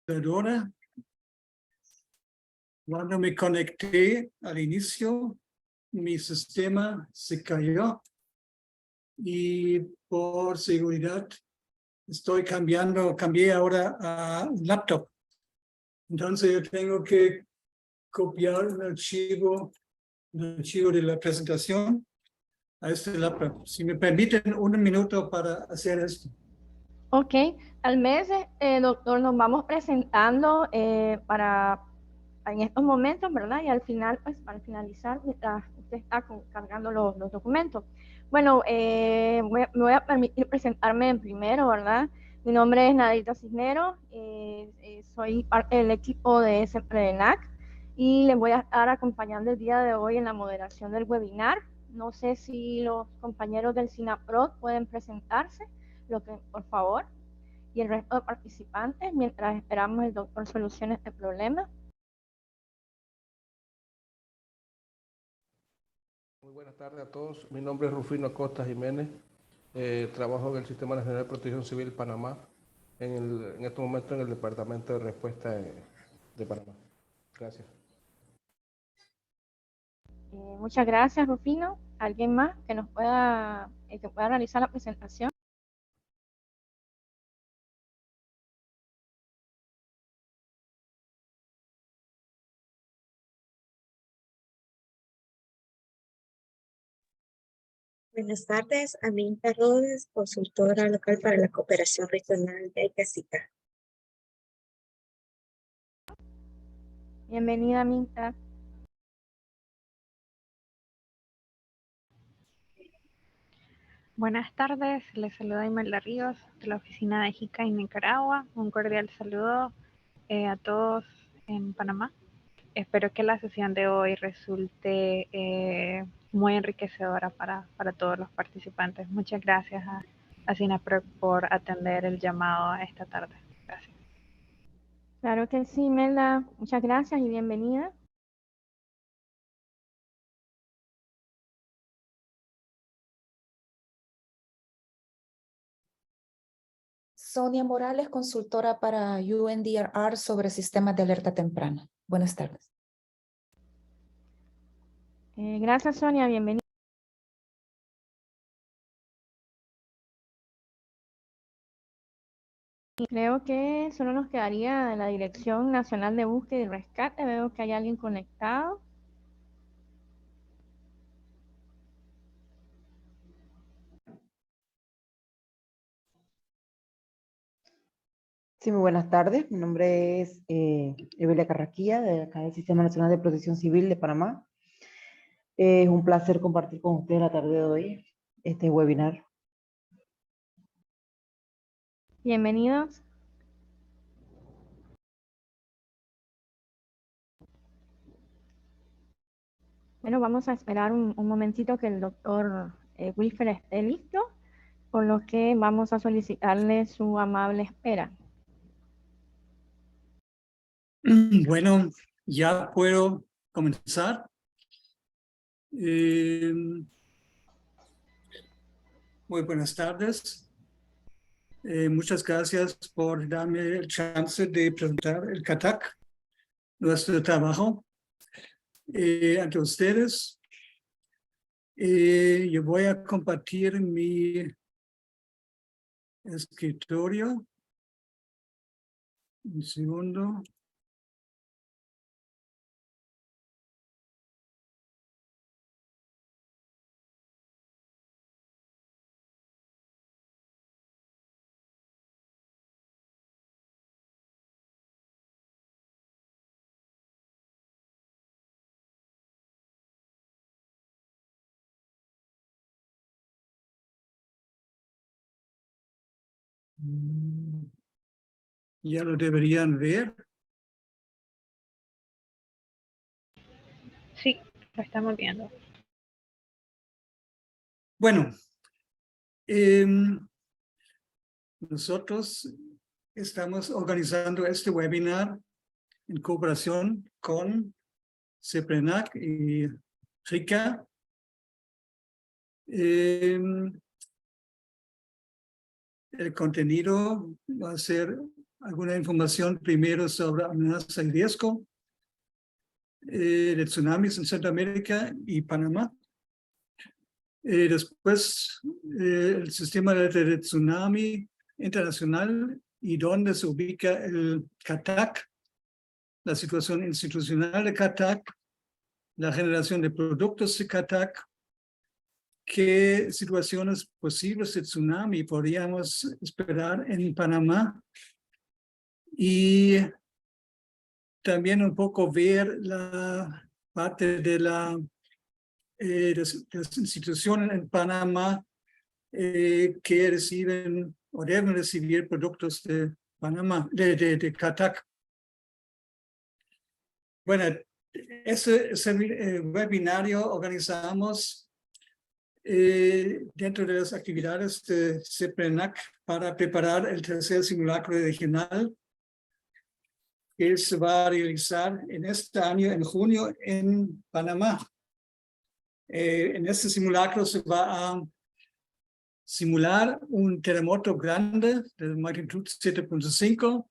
computadora. Cuando me conecté al inicio, mi sistema se cayó y por seguridad cambié ahora a un laptop. Entonces yo tengo que copiar el archivo de la presentación a este laptop. Si me permiten un minuto para hacer esto. Ok, al mes, doctor, nos vamos presentando para en estos momentos, ¿verdad? Y al final, pues, para finalizar, mientras usted está cargando los documentos. Bueno, me voy a permitir presentarme en primero, ¿verdad? Mi nombre es Nadita Cisneros, soy parte del equipo de CEPRENAC y les voy a estar acompañando el día de hoy en la moderación del webinar. No sé si los compañeros del SINAPROD pueden presentarse, por favor, y el resto de participantes, mientras esperamos el doctor solucione este problema. Muy buenas tardes a todos. Mi nombre es Rufino Acosta Jiménez. Trabajo en el Sistema Nacional de Protección Civil Panamá, en este momento en el Departamento de Respuesta de Panamá. Gracias. Muchas gracias, Rufino. ¿Alguien más que nos pueda realizar la presentación? Buenas tardes, Aminta Rodes, consultora local para la cooperación regional de Casica. Bienvenida, Minta. Buenas tardes, les saluda Imelda Ríos de la oficina de JICA en Nicaragua. Un cordial saludo a todos en Panamá. Espero que la sesión de hoy resulte muy enriquecedora para todos los participantes. Muchas gracias a SINAPROD por atender el llamado esta tarde. Gracias. Claro que sí, Imelda. Muchas gracias y bienvenida. Sonia Morales, consultora para UNDRR sobre sistemas de alerta temprana. Buenas tardes. Gracias, Sonia. Bienvenida. Creo que solo nos quedaría la Dirección Nacional de Búsqueda y Rescate. Veo que hay alguien conectado. Sí, muy buenas tardes. Mi nombre es Evelia Carraquilla, de acá del Sistema Nacional de Protección Civil de Panamá. Es un placer compartir con ustedes la tarde de hoy este webinar. Bienvenidos. Bueno, vamos a esperar un momentito que el doctor Wilfer esté listo, por lo que vamos a solicitarle su amable espera. Bueno, ya puedo comenzar. Muy buenas tardes. Muchas gracias por darme el chance de presentar el CATAC, nuestro trabajo, ante ustedes. Yo voy a compartir mi escritorio. Un segundo. Ya lo deberían ver. Sí, lo estamos viendo. Bueno, nosotros estamos organizando este webinar en cooperación con CEPRENAC y JICA. El contenido va a ser alguna información primero sobre amenaza y riesgo de tsunamis en Centroamérica y Panamá. Después, el sistema de tsunami internacional y dónde se ubica el CATAC, la situación institucional de CATAC, la generación de productos de CATAC, qué situaciones posibles de tsunami podríamos esperar en Panamá y también un poco ver la parte de la de las instituciones en Panamá que reciben o deben recibir productos de Panamá, de CATAC. Bueno, ese webinario organizamos dentro de las actividades de CEPRENAC para preparar el tercer simulacro regional que se va a realizar en este año, en junio, en Panamá. En este simulacro se va a simular un terremoto grande de magnitud 7.5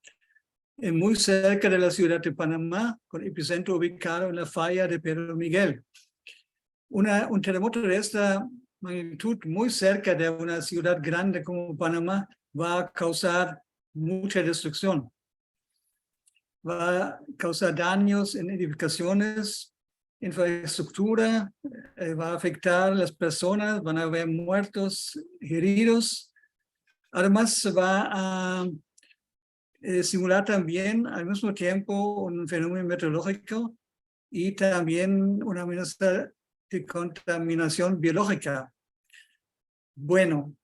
muy cerca de la ciudad de Panamá, con epicentro ubicado en la falla de Pedro Miguel. Un terremoto de esta magnitud muy cerca de una ciudad grande como Panamá va a causar mucha destrucción. Va a causar daños en edificaciones, infraestructura, va a afectar a las personas, van a haber muertos, heridos. Además, se va a simular también al mismo tiempo un fenómeno meteorológico y también una amenaza de contaminación biológica. Bueno,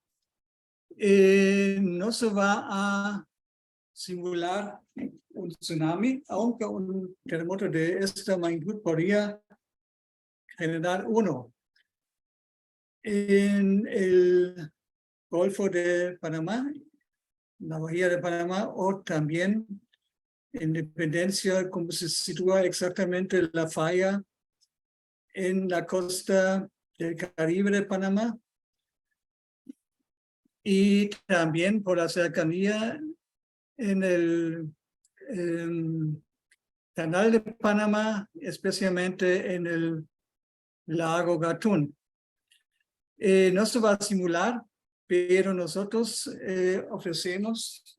no se va a simular un tsunami, aunque un terremoto de esta magnitud podría generar uno. En el Golfo de Panamá, la Bahía de Panamá, o también en Dependencia, como se sitúa exactamente la falla en la costa del Caribe de Panamá, y también por la cercanía en el Canal de Panamá, especialmente en el lago Gatún. No se va a simular, pero nosotros ofrecemos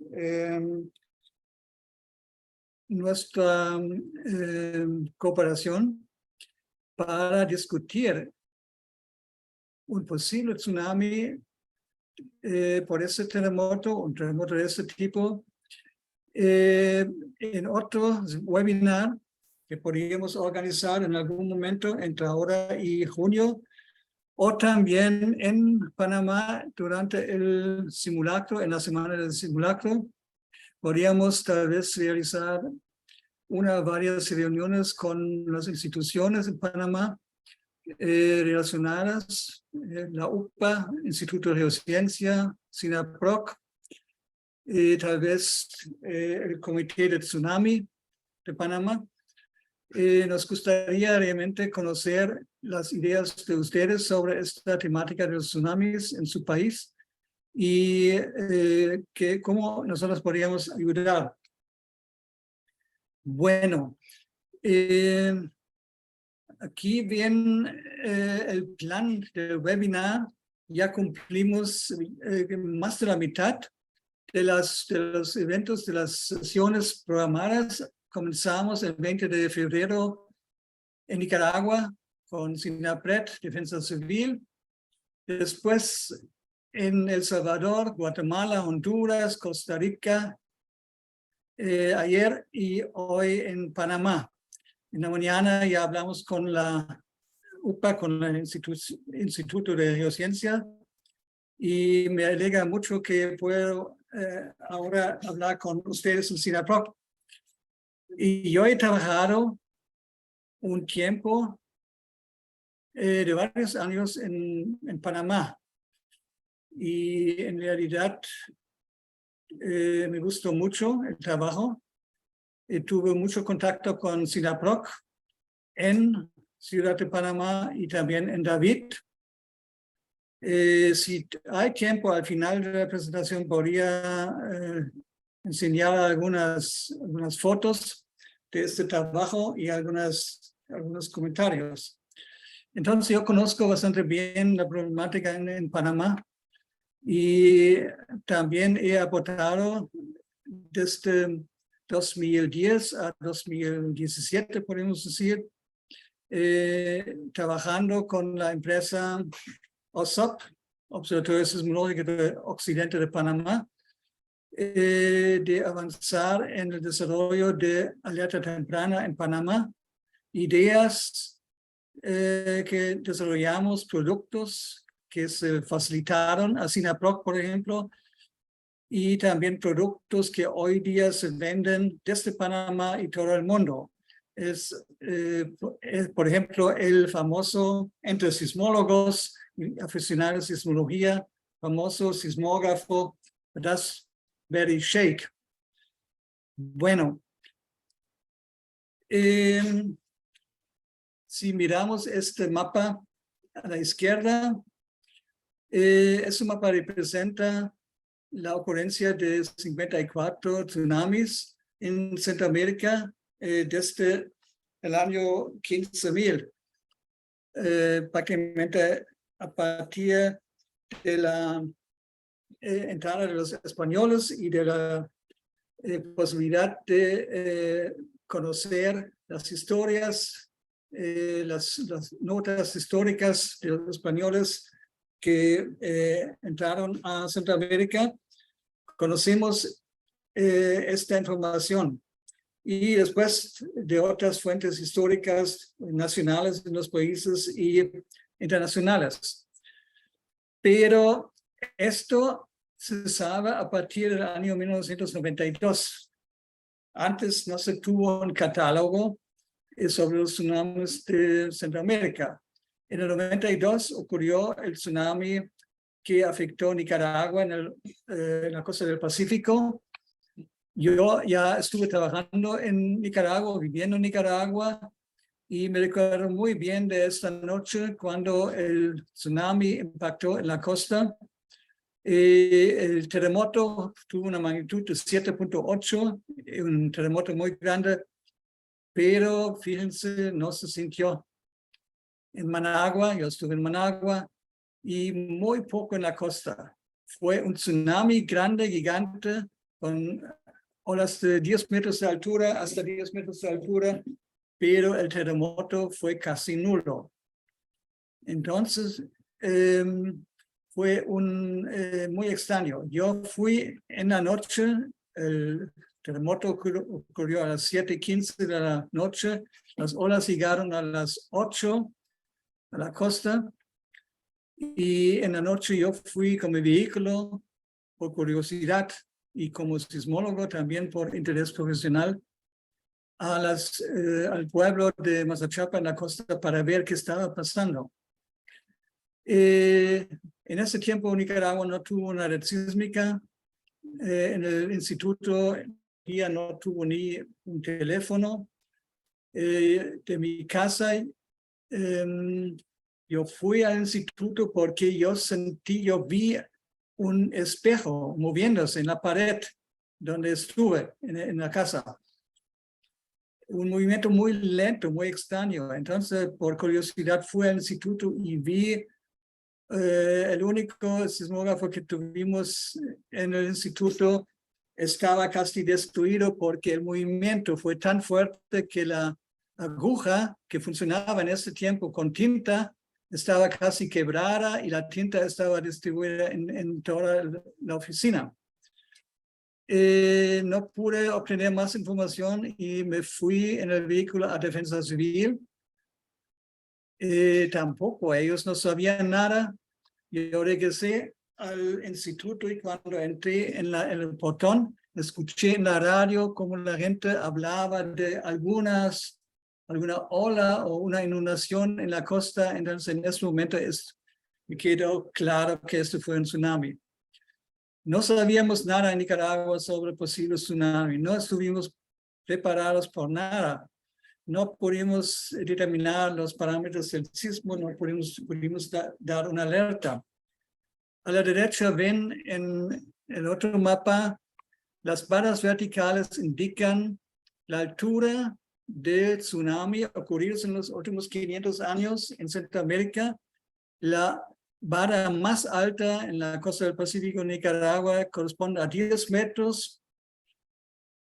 nuestra cooperación para discutir un posible tsunami por ese terremoto, un terremoto de ese tipo, en otro webinar que podríamos organizar en algún momento entre ahora y junio, o también en Panamá durante el simulacro, en la semana del simulacro, podríamos tal vez realizar varias reuniones con las instituciones en Panamá relacionadas, la UPA, Instituto de Geociencia, SINAPROC, tal vez el Comité de Tsunami de Panamá. Nos gustaría realmente conocer las ideas de ustedes sobre esta temática de los tsunamis en su país y cómo nosotros podríamos ayudar. Bueno, aquí ven el plan del webinar. Ya cumplimos más de la mitad de los eventos, de las sesiones programadas. Comenzamos el 20 de febrero en Nicaragua con SINAPRED, Defensa Civil. Después en El Salvador, Guatemala, Honduras, Costa Rica. Ayer y hoy en Panamá. En la mañana ya hablamos con la UPA, con el Instituto de Geociencia. Y me alegra mucho que puedo ahora hablar con ustedes en SINAPROC. Y yo he trabajado un tiempo de varios años en Panamá. Y en realidad me gustó mucho el trabajo. Tuve mucho contacto con SINAPROC en Ciudad de Panamá y también en David. Si hay tiempo al final de la presentación podría enseñar algunas fotos de este trabajo y algunos comentarios. Entonces yo conozco bastante bien la problemática en Panamá y también he aportado desde 2010 a 2017, podemos decir, trabajando con la empresa OSOP, Observatorio Sismológico de Occidente de Panamá, de avanzar en el desarrollo de alerta temprana en Panamá, ideas que desarrollamos, productos que se facilitaron a SINAPROC, por ejemplo, y también productos que hoy día se venden desde Panamá y todo el mundo. Es, por ejemplo, el famoso, entre sismólogos y aficionados a sismología, famoso sismógrafo Raspberry Shake. Bueno, si miramos este mapa a la izquierda, este mapa representa la ocurrencia de 54 tsunamis en Centroamérica desde el año 15.000. Prácticamente a partir de la entrada de los españoles y de la posibilidad de conocer las historias, las notas históricas de los españoles que entraron a Centroamérica, conocimos esta información y después de otras fuentes históricas nacionales en los países y internacionales. Pero esto se sabe a partir del año 1992. Antes no se tuvo un catálogo sobre los tsunamis de Centroamérica. En el 92 ocurrió el tsunami que afectó Nicaragua en la costa del Pacífico. Yo ya estuve trabajando en Nicaragua, viviendo en Nicaragua, y me recuerdo muy bien de esta noche cuando el tsunami impactó en la costa. El terremoto tuvo una magnitud de 7.8, un terremoto muy grande, pero fíjense, no se sintió. En Managua, yo estuve en Managua, y muy poco en la costa. Fue un tsunami grande, gigante, con olas de 10 metros de altura, hasta 10 metros de altura, pero el terremoto fue casi nulo. Entonces, fue muy extraño. Yo fui en la noche, el terremoto ocurrió a las 7:15 de la noche, las olas llegaron a las 8 a la costa, y en la noche yo fui con mi vehículo por curiosidad y como sismólogo también por interés profesional al pueblo de Mazachapa en la costa para ver qué estaba pasando. En ese tiempo Nicaragua no tuvo una red sísmica. En el instituto ya no tuvo ni un teléfono. De mi casa yo fui al instituto porque yo vi un espejo moviéndose en la pared donde estuve en la casa. Un movimiento muy lento, muy extraño. Entonces, por curiosidad, fui al instituto y vi el único sismógrafo que tuvimos en el instituto estaba casi destruido porque el movimiento fue tan fuerte que la aguja que funcionaba en ese tiempo con tinta estaba casi quebrada y la tinta estaba distribuida en toda la oficina. No pude obtener más información y me fui en el vehículo a Defensa Civil. Tampoco, ellos no sabían nada. Yo regresé al instituto y cuando entré en el portón, escuché en la radio cómo la gente hablaba de alguna ola o una inundación en la costa. Entonces, en ese momento me quedó claro que esto fue un tsunami. No sabíamos nada en Nicaragua sobre posibles tsunamis. No estuvimos preparados por nada. No pudimos determinar los parámetros del sismo, no pudimos dar una alerta. A la derecha ven en el otro mapa Las barras verticales indican la altura del tsunami ocurridos en los últimos 500 años en Centroamérica. La vara más alta en la costa del Pacífico en Nicaragua corresponde a 10 metros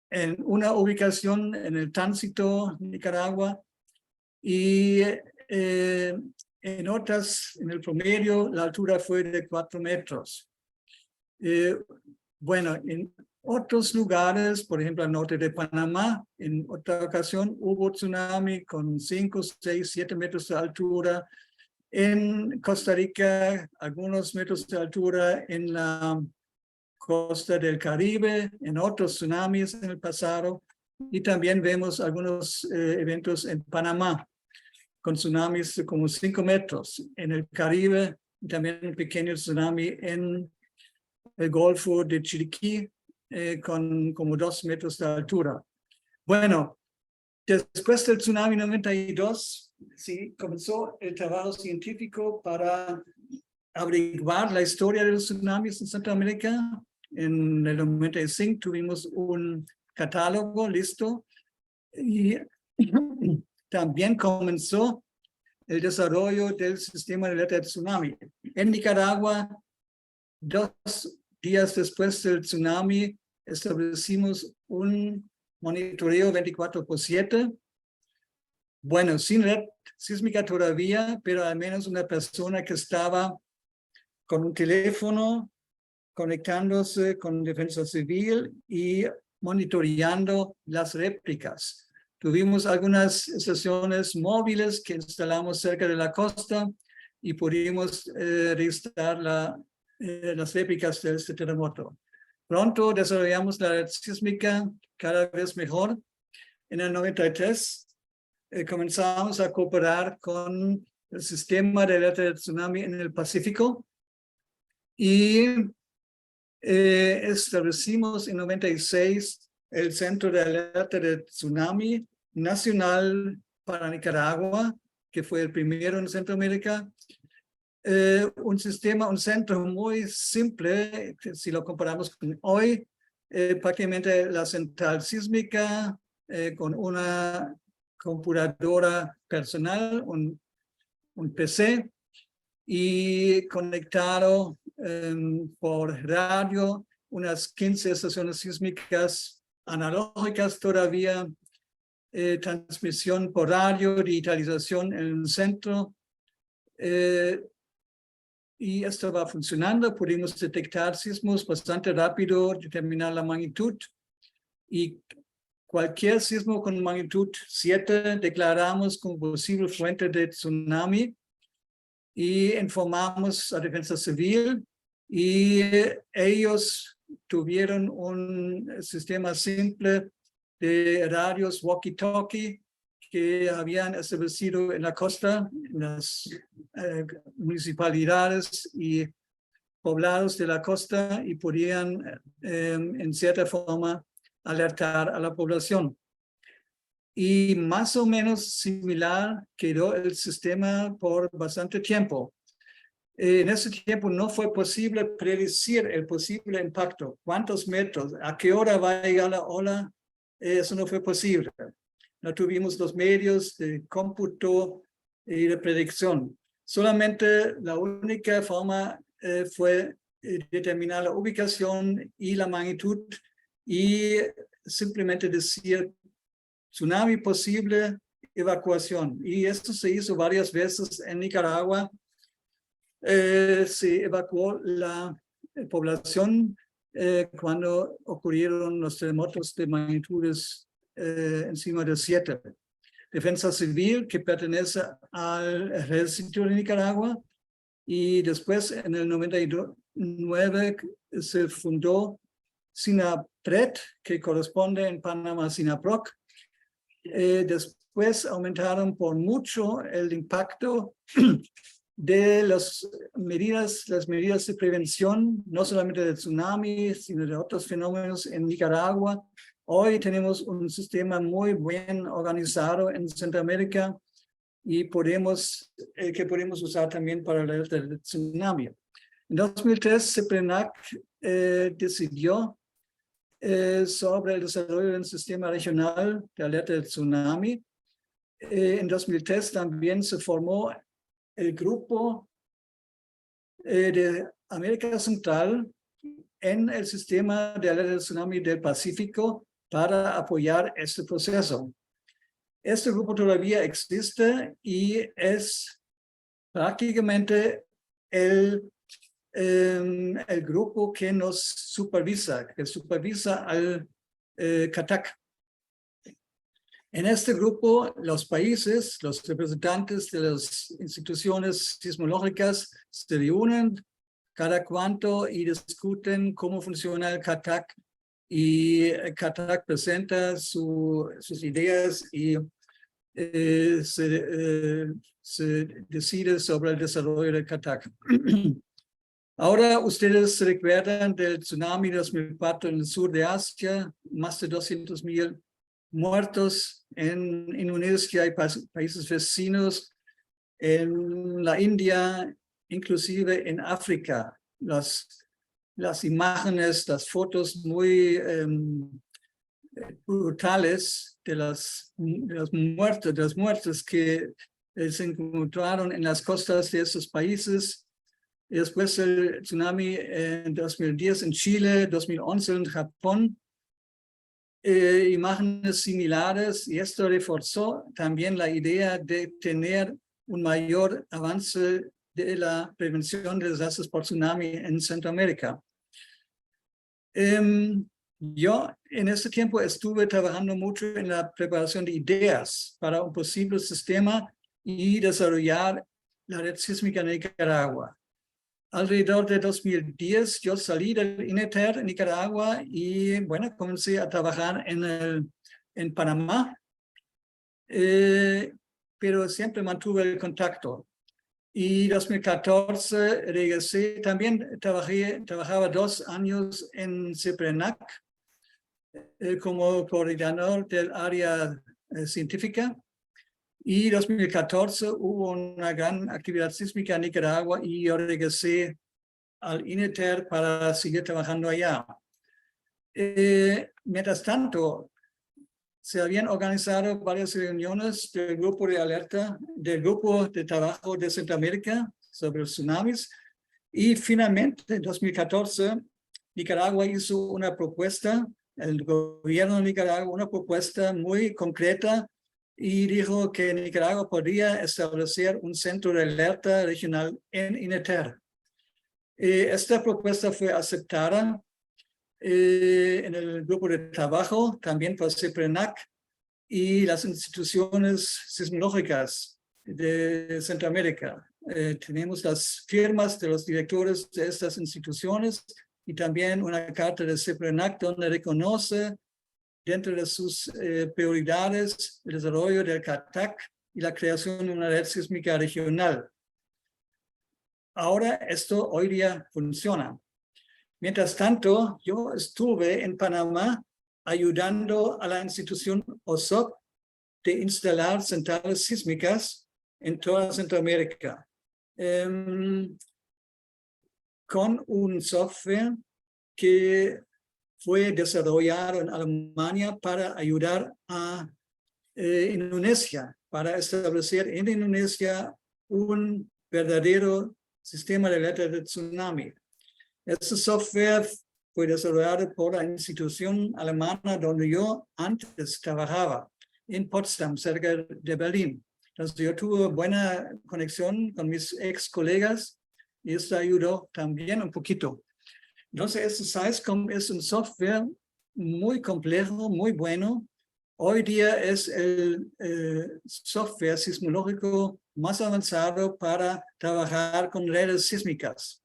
en una ubicación en el tránsito Nicaragua y en otras, en el promedio, la altura fue de 4 metros. Bueno, en otros lugares, por ejemplo, al norte de Panamá, en otra ocasión hubo tsunami con 5, 6, 7 metros de altura. En Costa Rica, algunos metros de altura en la costa del Caribe, en otros tsunamis en el pasado. Y también vemos algunos eventos en Panamá, con tsunamis de como 5 metros. En el Caribe, también un pequeño tsunami en el Golfo de Chiriquí, con como 2 metros de altura. Bueno, después del tsunami 92, sí, comenzó el trabajo científico para averiguar la historia de los tsunamis en Centroamérica. En el 95 tuvimos un catálogo listo y también comenzó el desarrollo del sistema de alerta de tsunami. En Nicaragua, 2 días después del tsunami, establecimos un monitoreo 24/7. Bueno, sin red sísmica todavía, pero al menos una persona que estaba con un teléfono conectándose con Defensa Civil y monitoreando las réplicas. Tuvimos algunas estaciones móviles que instalamos cerca de la costa y pudimos registrar las réplicas de este terremoto. Pronto desarrollamos la red sísmica cada vez mejor. En el 93 comenzamos a cooperar con el sistema de alerta de tsunami en el Pacífico y establecimos en 96 el Centro de Alerta de Tsunami Nacional para Nicaragua, que fue el primero en Centroamérica. Un sistema, un centro muy simple, si lo comparamos con hoy, prácticamente la central sísmica con una computadora personal, un PC, y conectado por radio, unas 15 estaciones sísmicas analógicas todavía, transmisión por radio, digitalización en el centro. Y esto va funcionando, pudimos detectar sismos bastante rápido, determinar la magnitud, y cualquier sismo con magnitud 7 declaramos como posible fuente de tsunami y informamos a Defensa Civil, y ellos tuvieron un sistema simple de radios walkie-talkie que habían establecido en la costa, en las municipalidades y poblados de la costa, y podían en cierta forma alertar a la población. Y más o menos similar quedó el sistema por bastante tiempo. En ese tiempo no fue posible predecir el posible impacto, cuántos metros, a qué hora va a llegar la ola, eso no fue posible. No tuvimos los medios de cómputo y de predicción. Solamente la única forma fue determinar la ubicación y la magnitud y simplemente decir tsunami posible, evacuación. Y esto se hizo varias veces en Nicaragua. Se evacuó la población cuando ocurrieron los terremotos de magnitudes encima de 7. Defensa Civil, que pertenece al ejército de Nicaragua, y después en el 99 se fundó SINAPRED, que corresponde en Panamá a SINAPROC. Después aumentaron por mucho el impacto de las medidas de prevención, no solamente de tsunami, sino de otros fenómenos en Nicaragua. Hoy tenemos un sistema muy bien organizado en Centroamérica y que podemos usar también para la alerta del tsunami. En 2003, CEPRENAC decidió sobre el desarrollo de un sistema regional de alerta de tsunami. En 2003 también se formó el grupo de América Central en el sistema de alerta de tsunami del Pacífico para apoyar este proceso. Este grupo todavía existe y es prácticamente el grupo que nos supervisa, que supervisa al CATAC. En este grupo, los países, los representantes de las instituciones sismológicas se reúnen cada cuanto y discuten cómo funciona el CATAC, y el CATAC presenta sus ideas y se decide sobre el desarrollo del CATAC. Ahora ustedes se recuerdan del tsunami de 2004 en el sur de Asia, más de 200,000 muertos en Indonesia y países vecinos, en la India, inclusive en África. Las imágenes, las fotos muy brutales de las muertes que se encontraron en las costas de esos países. Y después el tsunami en 2010 en Chile, 2011 en Japón, imágenes similares, y esto reforzó también la idea de tener un mayor avance de la prevención de desastres por tsunami en Centroamérica. Yo en ese tiempo estuve trabajando mucho en la preparación de ideas para un posible sistema y desarrollar la red sísmica en Nicaragua. Alrededor de 2010 yo salí del INETER en Nicaragua y bueno, comencé a trabajar en Panamá, pero siempre mantuve el contacto. Y en 2014 regresé, también trabajaba 2 años en CEPRENAC como coordinador del área científica. Y en 2014 hubo una gran actividad sísmica en Nicaragua y yo regresé al INETER para seguir trabajando allá. Mientras tanto, se habían organizado varias reuniones del grupo de alerta, del grupo de trabajo de Centroamérica sobre los tsunamis, y finalmente en 2014 Nicaragua hizo una propuesta, el gobierno de Nicaragua, una propuesta muy concreta, y dijo que Nicaragua podría establecer un centro de alerta regional en INETER. Esta propuesta fue aceptada en el grupo de trabajo, también por CEPRENAC y las instituciones sismológicas de Centroamérica. Tenemos las firmas de los directores de estas instituciones y también una carta de CEPRENAC donde reconoce dentro de sus prioridades el desarrollo del CATAC y la creación de una red sísmica regional. Ahora esto hoy día funciona. Mientras tanto, yo estuve en Panamá ayudando a la institución OSOP de instalar centrales sísmicas en toda Centroamérica, con un software que fue desarrollado en Alemania para ayudar a Indonesia, para establecer en Indonesia un verdadero sistema de alerta de tsunami. Este software fue desarrollado por la institución alemana donde yo antes trabajaba, en Potsdam, cerca de Berlín. Entonces yo tuve buena conexión con mis ex colegas y esto ayudó también un poquito. Entonces este SAISCOM es un software muy complejo, muy bueno. Hoy día es el software sismológico más avanzado para trabajar con redes sísmicas.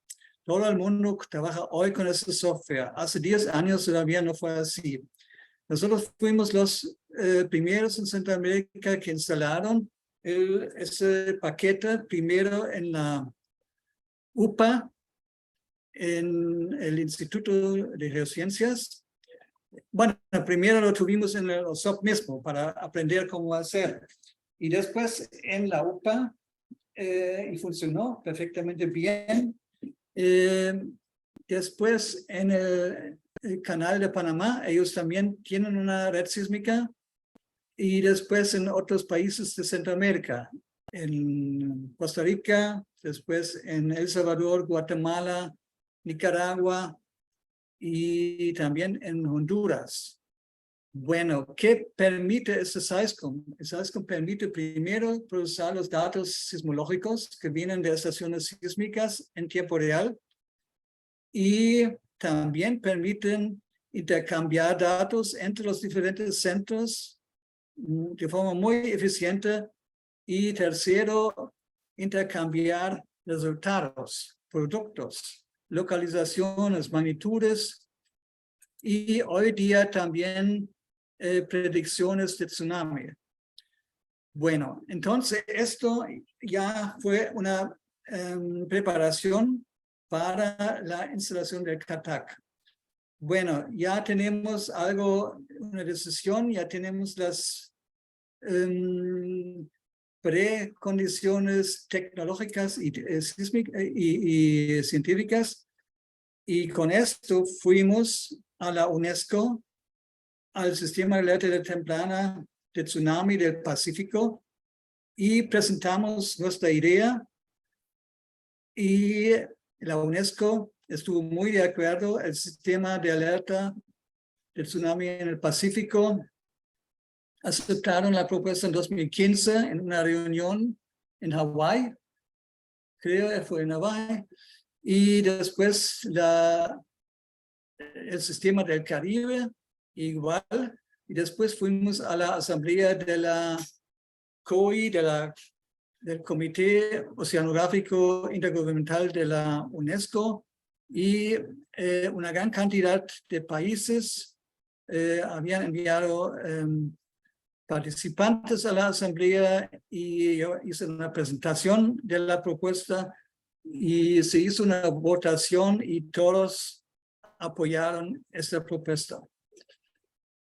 Todo el mundo trabaja hoy con este software. Hace 10 años todavía no fue así. Nosotros fuimos los primeros en Centroamérica que instalaron ese paquete primero en la UPA, en el Instituto de Geociencias. Bueno, primero lo tuvimos en el OSOP mismo para aprender cómo hacer. Y después en la UPA, y funcionó perfectamente bien. Después en el el Canal de Panamá, ellos también tienen una red sísmica, y después en otros países de Centroamérica, en Costa Rica, después en El Salvador, Guatemala, Nicaragua y también en Honduras. Bueno, ¿qué permite este SAISCOM? El SAISCOM permite primero procesar los datos sismológicos que vienen de estaciones sísmicas en tiempo real, y también permiten intercambiar datos entre los diferentes centros de forma muy eficiente, y tercero, intercambiar resultados, productos, localizaciones, magnitudes, y hoy día también predicciones de tsunami. Bueno, entonces esto ya fue una preparación para la instalación del CATAC. Bueno, ya tenemos algo, una decisión, ya tenemos las precondiciones tecnológicas y científicas, y con esto fuimos a la UNESCO, al Sistema de Alerta Temprana de Tsunami del Pacífico, y presentamos nuestra idea, y la UNESCO estuvo muy de acuerdo. El Sistema de Alerta de Tsunami en el Pacífico aceptaron la propuesta en 2015 en una reunión en Hawái, creo que fue en Hawái, y después el Sistema del Caribe igual, y después fuimos a la asamblea de la COI, del Comité Oceanográfico Intergubernamental de la UNESCO, y una gran cantidad de países habían enviado participantes a la asamblea, y yo hice una presentación de la propuesta, y se hizo una votación y todos apoyaron esta propuesta.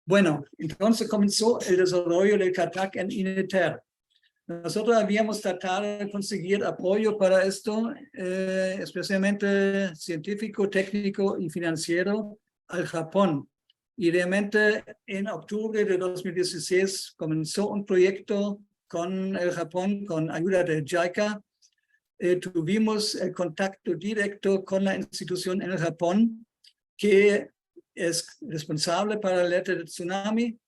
Bueno, entonces comenzó el desarrollo del CATAC en INETER. Nosotros habíamos tratado de conseguir apoyo para esto, especialmente científico, técnico y financiero, al Japón. Y realmente en octubre de 2016 comenzó un proyecto con el Japón, con ayuda de JICA. Tuvimos el contacto directo con la institución en el Japón, que es responsable para la alerta de tsunami.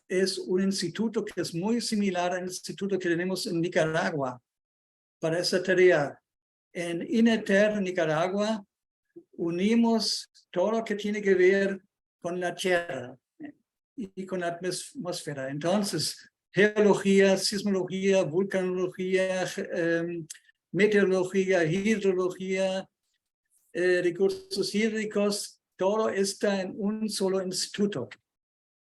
Es un instituto que es muy similar al instituto que tenemos en Nicaragua para esa tarea. En INETER, Nicaragua, unimos todo lo que tiene que ver con la tierra y con la atmósfera. Entonces, geología, sismología, vulcanología, meteorología, hidrología, recursos hídricos, todo está en un solo instituto.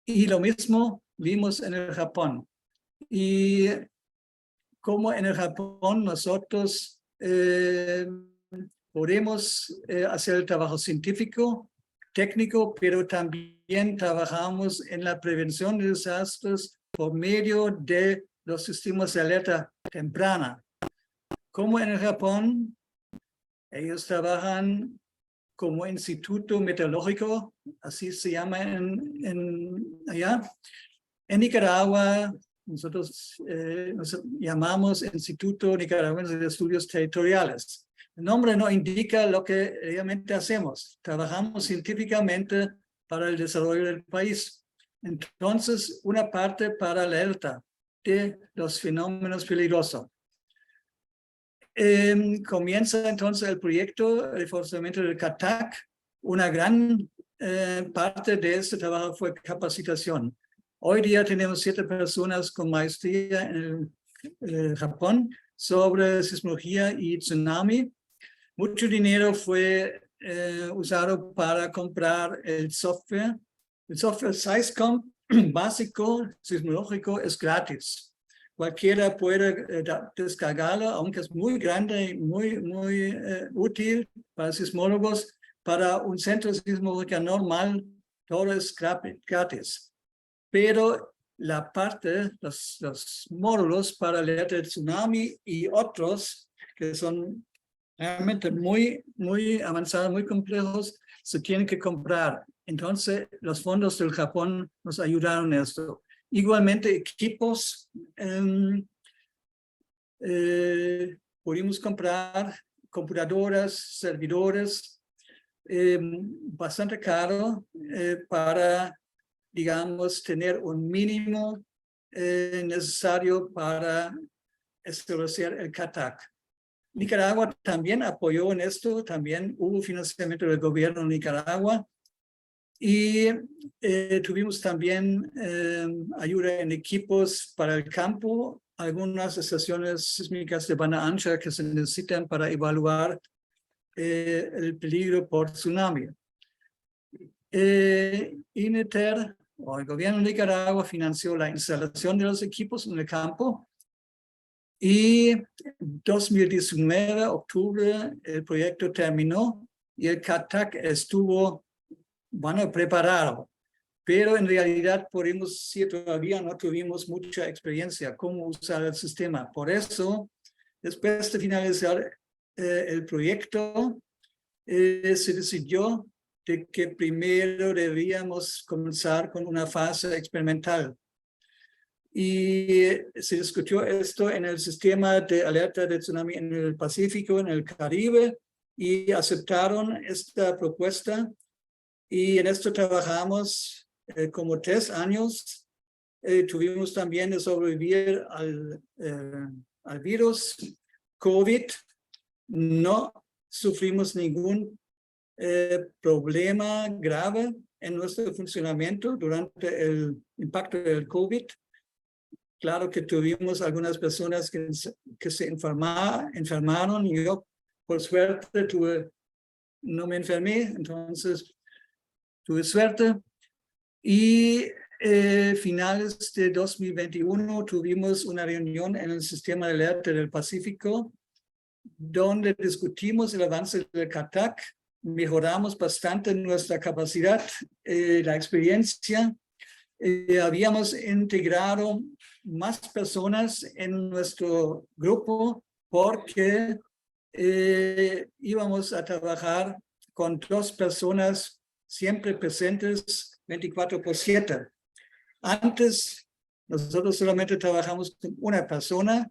Y lo mismo vimos en el Japón. Y como en el Japón nosotros podemos hacer el trabajo científico, técnico, pero también trabajamos en la prevención de desastres por medio de los sistemas de alerta temprana. Como en el Japón, ellos trabajan como instituto meteorológico, así se llama allá. En Nicaragua, nosotros nos llamamos Instituto Nicaragüense de Estudios Territoriales. El nombre no indica lo que realmente hacemos. Trabajamos científicamente para el desarrollo del país. Entonces, una parte para la alerta de los fenómenos peligrosos. Comienza entonces el proyecto de reforzamiento del CATAC. Una gran parte de este trabajo fue capacitación. Hoy día tenemos 7 personas con maestría en el Japón sobre sismología y tsunami. Mucho dinero fue usado para comprar el software. El software SAISCOM básico sismológico es gratis. Cualquiera puede descargarlo, aunque es muy grande y muy útil para sismólogos. Para un centro de sismología normal, todo es gratis. Pero la parte, los módulos para alerta de tsunami y otros que son realmente muy avanzados, muy complejos, se tiene que comprar. Entonces, los fondos del Japón nos ayudaron en esto. Igualmente, equipos, pudimos comprar computadoras, servidores, bastante caro para, digamos, tener un mínimo necesario para establecer el CATAC. Nicaragua también apoyó en esto, también hubo financiamiento del gobierno de Nicaragua y tuvimos también ayuda en equipos para el campo, algunas estaciones sísmicas de banda ancha que se necesitan para evaluar el peligro por tsunami. INETER, o el gobierno de Nicaragua, financió la instalación de los equipos en el campo y en 2019, octubre, el proyecto terminó y el CATAC estuvo, bueno, preparado. Pero en realidad todavía no tuvimos mucha experiencia cómo usar el sistema. Por eso, después de finalizar el proyecto, se decidió de que primero debíamos comenzar con una fase experimental. Y se discutió esto en el sistema de alerta de tsunami en el Pacífico, en el Caribe, y aceptaron esta propuesta. Y en esto trabajamos como 3 años. Tuvimos también de sobrevivir al virus COVID. No sufrimos ningún problema grave en nuestro funcionamiento durante el impacto del COVID. Claro que tuvimos algunas personas que se enfermaron y yo, por suerte, no me enfermé, entonces tuve suerte. Y finales de 2021 tuvimos una reunión en el sistema de alerta del Pacífico donde discutimos el avance del CATAC, mejoramos bastante nuestra capacidad, la experiencia. Habíamos integrado más personas en nuestro grupo porque íbamos a trabajar con 2 personas siempre presentes 24/7. Antes, nosotros solamente trabajamos con una persona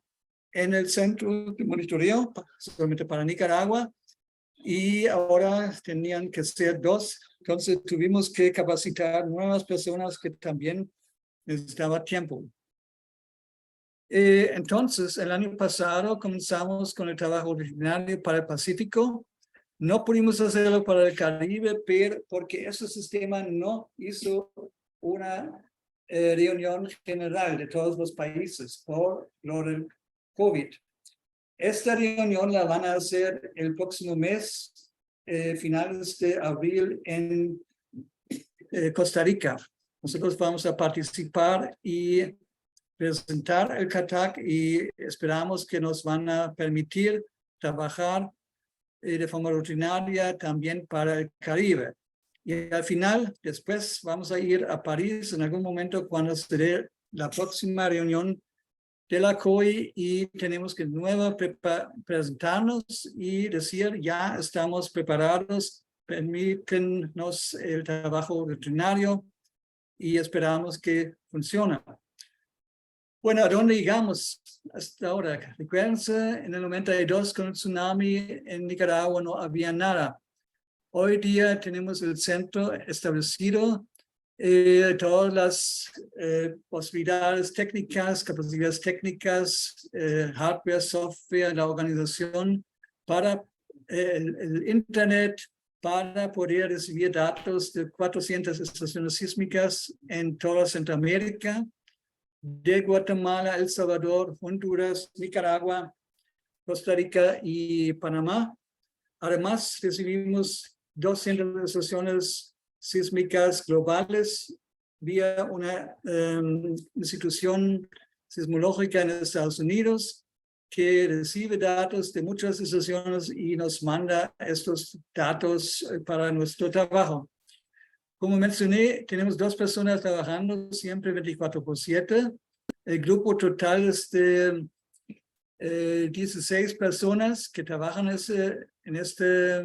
en el centro de monitoreo, solamente para Nicaragua, y ahora tenían que ser 2. Entonces tuvimos que capacitar nuevas personas que también necesitaba tiempo. Entonces, el año pasado comenzamos con el trabajo ordinario para el Pacífico. No pudimos hacerlo para el Caribe, pero porque ese sistema no hizo una reunión general de todos los países por lo del COVID. Esta reunión la van a hacer el próximo mes, finales de abril en Costa Rica. Nosotros vamos a participar y presentar el CATAC y esperamos que nos van a permitir trabajar de forma rutinaria también para el Caribe. Y al final, después vamos a ir a París en algún momento cuando se dé la próxima reunión de la COI y tenemos que nuevamente presentarnos y decir ya estamos preparados, permítenos el trabajo rutinario y esperamos que funcione. Bueno, ¿a dónde llegamos hasta ahora? Recuérdense, en el 92 con el tsunami en Nicaragua no había nada. Hoy día tenemos el centro establecido, todas las posibilidades técnicas, capacidades técnicas, hardware, software, la organización para el Internet, para poder recibir datos de 400 estaciones sísmicas en toda Centroamérica, de Guatemala, El Salvador, Honduras, Nicaragua, Costa Rica y Panamá. Además, recibimos 200 estaciones sísmicas globales vía una institución sismológica en Estados Unidos que recibe datos de muchas estaciones y nos manda estos datos para nuestro trabajo. Como mencioné, tenemos 2 personas trabajando siempre 24/7. El grupo total es de 16 personas que trabajan en este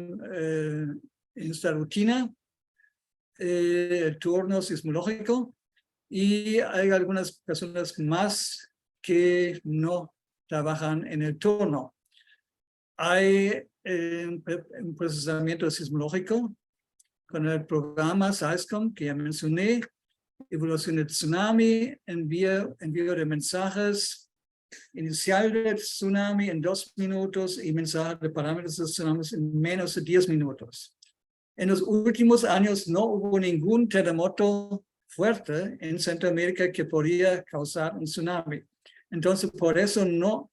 en esta rutina, el turno sismológico, y hay algunas personas más que no trabajan en el turno. Hay un procesamiento sismológico con el programa SAISCOM que ya mencioné, evaluación del tsunami, envío de mensajes, inicial del tsunami en 2 minutos y mensaje de parámetros del tsunami en menos de 10 minutos. En los últimos años no hubo ningún terremoto fuerte en Centroamérica que podría causar un tsunami. Entonces, por eso no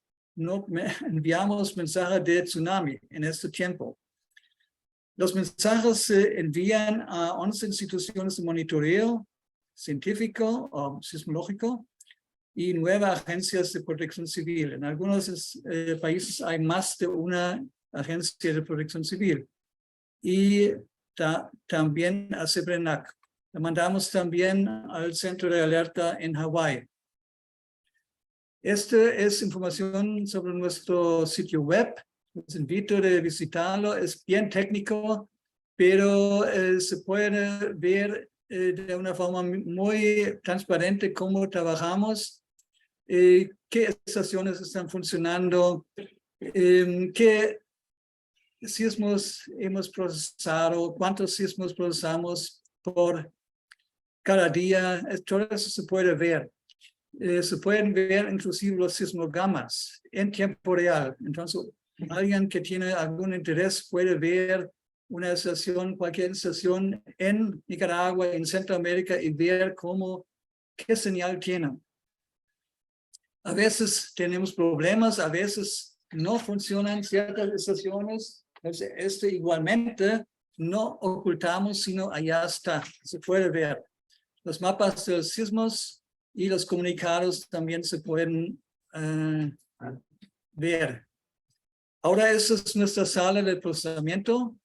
enviamos mensajes de tsunami en este tiempo. Los mensajes se envían a 11 instituciones de monitoreo científico o sismológico y 9 agencias de protección civil. En algunos países hay más de una agencia de protección civil. Y también a CEPRENAC. Le mandamos también al centro de alerta en Hawái. Esta es información sobre nuestro sitio web. Les invito a visitarlo. Es bien técnico, pero se puede ver de una forma muy transparente cómo trabajamos, qué estaciones están funcionando, qué sismos hemos procesado, cuántos sismos procesamos por cada día. Todo eso se puede ver. Se pueden ver inclusive los sismogramas en tiempo real. Entonces, alguien que tiene algún interés puede ver una estación, cualquier estación en Nicaragua, en Centroamérica, y ver qué señal tienen. A veces tenemos problemas, a veces no funcionan ciertas estaciones. Igualmente no ocultamos, sino allá está, se puede ver. Los mapas de los sismos y los comunicados también se pueden ver. Ahora esa es nuestra sala de procesamiento.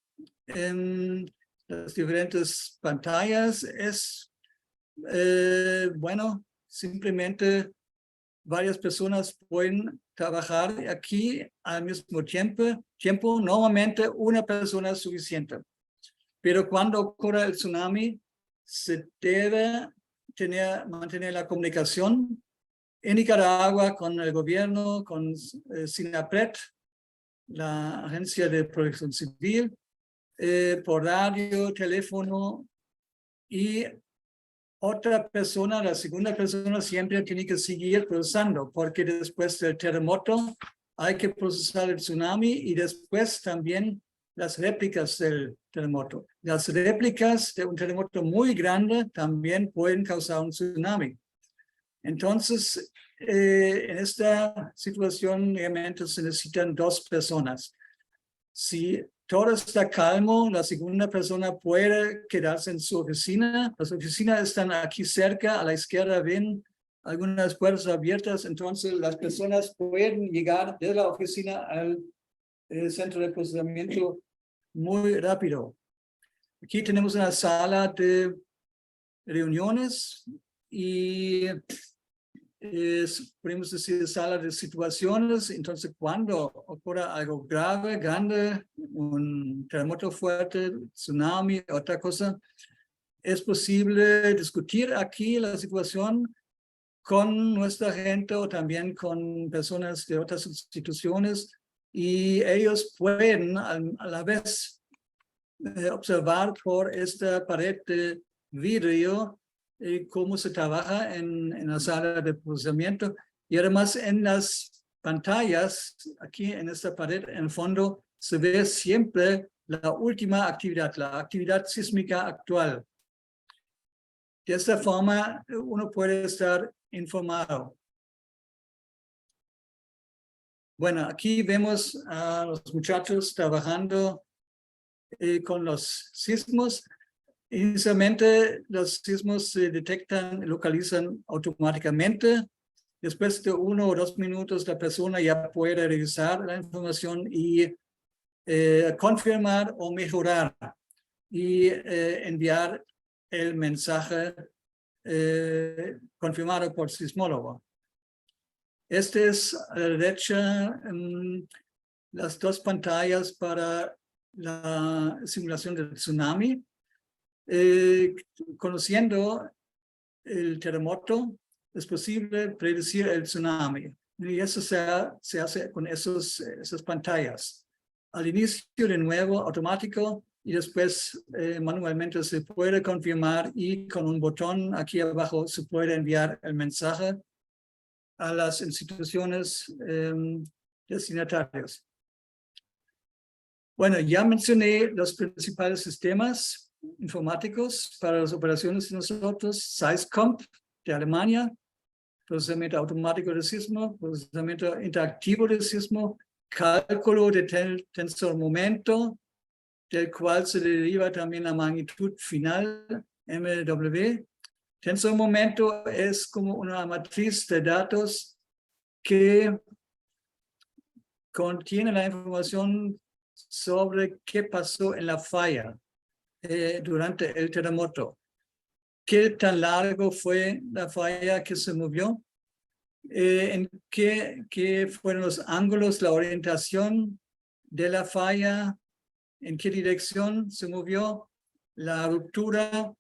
En las diferentes pantallas es, bueno, simplemente varias personas pueden trabajar aquí al mismo tiempo. Normalmente una persona es suficiente. Pero cuando ocurre el tsunami, se debe mantener la comunicación en Nicaragua con el gobierno, con SINAPRED, la Agencia de Protección Civil, por radio, teléfono, y otra persona, la segunda persona, siempre tiene que seguir procesando, porque después del terremoto hay que procesar el tsunami y después también las réplicas del terremoto. Las réplicas de un terremoto muy grande también pueden causar un tsunami. Entonces, en esta situación realmente se necesitan 2 personas. Si todo está calmo, la segunda persona puede quedarse en su oficina. Las oficinas están aquí cerca, a la izquierda ven algunas puertas abiertas, entonces las personas pueden llegar de la oficina al centro de procesamiento muy rápido. Aquí tenemos una sala de reuniones y podemos decir sala de situaciones. Entonces, cuando ocurre algo grave, grande, un terremoto fuerte, tsunami, otra cosa, es posible discutir aquí la situación con nuestra gente o también con personas de otras instituciones, y ellos pueden a la vez observar por esta pared de vidrio cómo se trabaja en la sala de procesamiento, y además en las pantallas, aquí en esta pared, en el fondo, se ve siempre la última actividad, la actividad sísmica actual. De esta forma, uno puede estar informado. Bueno, aquí vemos a los muchachos trabajando con los sismos. Inicialmente, los sismos se detectan y localizan automáticamente. Después de 1 o 2 minutos, la persona ya puede revisar la información y confirmar o mejorar y enviar el mensaje confirmado por sismólogo. Este es a la derecha las 2 pantallas para la simulación del tsunami, conociendo el terremoto, es posible predecir el tsunami. Y eso se hace con esas pantallas. Al inicio, de nuevo, automático, y después manualmente se puede confirmar y con un botón aquí abajo se puede enviar el mensaje a las instituciones destinatarias. Bueno, ya mencioné los principales sistemas informáticos para las operaciones de nosotros: SysComp de Alemania, procesamiento automático de sismo, procesamiento interactivo de sismo, cálculo de tensor momento, del cual se deriva también la magnitud final, MW. Tensor momento es como una matriz de datos que contiene la información sobre qué pasó en la falla durante el terremoto. ¿Qué tan largo fue la falla que se movió? ¿En qué fueron los ángulos, la orientación de la falla? ¿En qué dirección se movió la ruptura?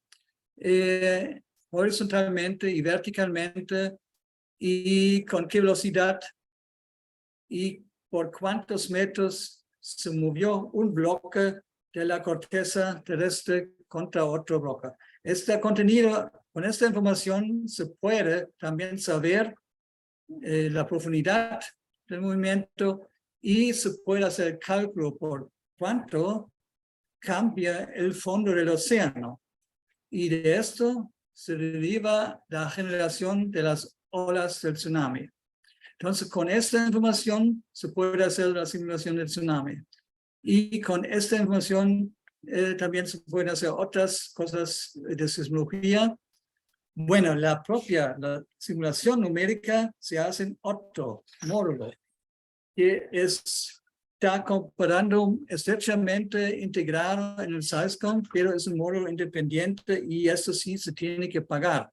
Horizontalmente y verticalmente, y con qué velocidad y por cuántos metros se movió un bloque de la corteza terrestre contra otro bloque. Este contenido, con esta información se puede también saber la profundidad del movimiento y se puede hacer cálculo por cuánto cambia el fondo del océano. Y de esto se deriva la generación de las olas del tsunami. Entonces, con esta información se puede hacer la simulación del tsunami. Y con esta información también se pueden hacer otras cosas de sismología. Bueno, la simulación numérica se hace en otro módulo, que está comparando estrechamente integrado en el SysComp, pero es un módulo independiente y esto sí se tiene que pagar.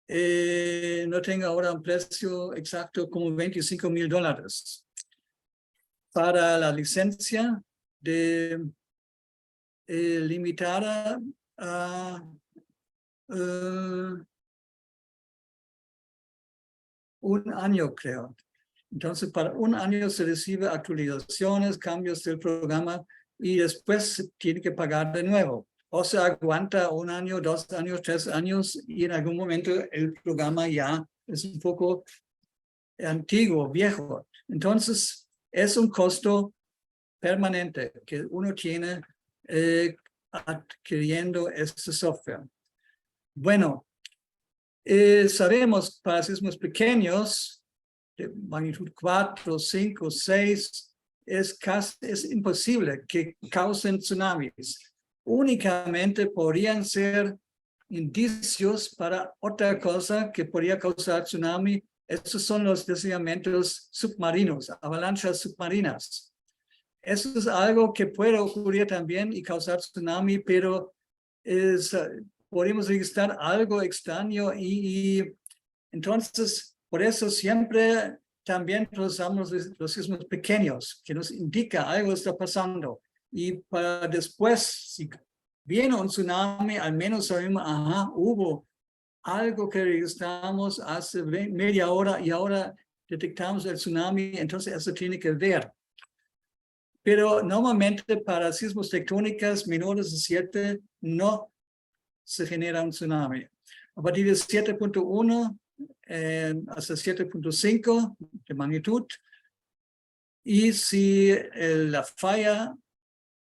No tengo ahora un precio exacto, como $25,000 para la licencia limitada a un año, creo. Entonces, para un año se recibe actualizaciones, cambios del programa y después se tiene que pagar de nuevo. O se aguanta un año, 2 años, 3 años y en algún momento el programa ya es un poco antiguo, viejo. Entonces, es un costo permanente que uno tiene adquiriendo este software. Bueno, sabemos para sismos pequeños, de magnitud 4, 5, 6, es imposible que causen tsunamis. Únicamente podrían ser indicios para otra cosa que podría causar tsunami. Estos son los deslizamientos submarinos, avalanchas submarinas. Eso es algo que puede ocurrir también y causar tsunami, pero podemos registrar algo extraño y entonces por eso siempre también procesamos los sismos pequeños que nos indica algo está pasando. Y para después, si viene un tsunami, al menos sabemos, ajá, hubo algo que registramos hace media hora y ahora detectamos el tsunami, entonces eso tiene que ver. Pero normalmente para sismos tectónicas menores de 7 no se genera un tsunami. A partir de 7.1 hasta 7.5 de magnitud. Y si la falla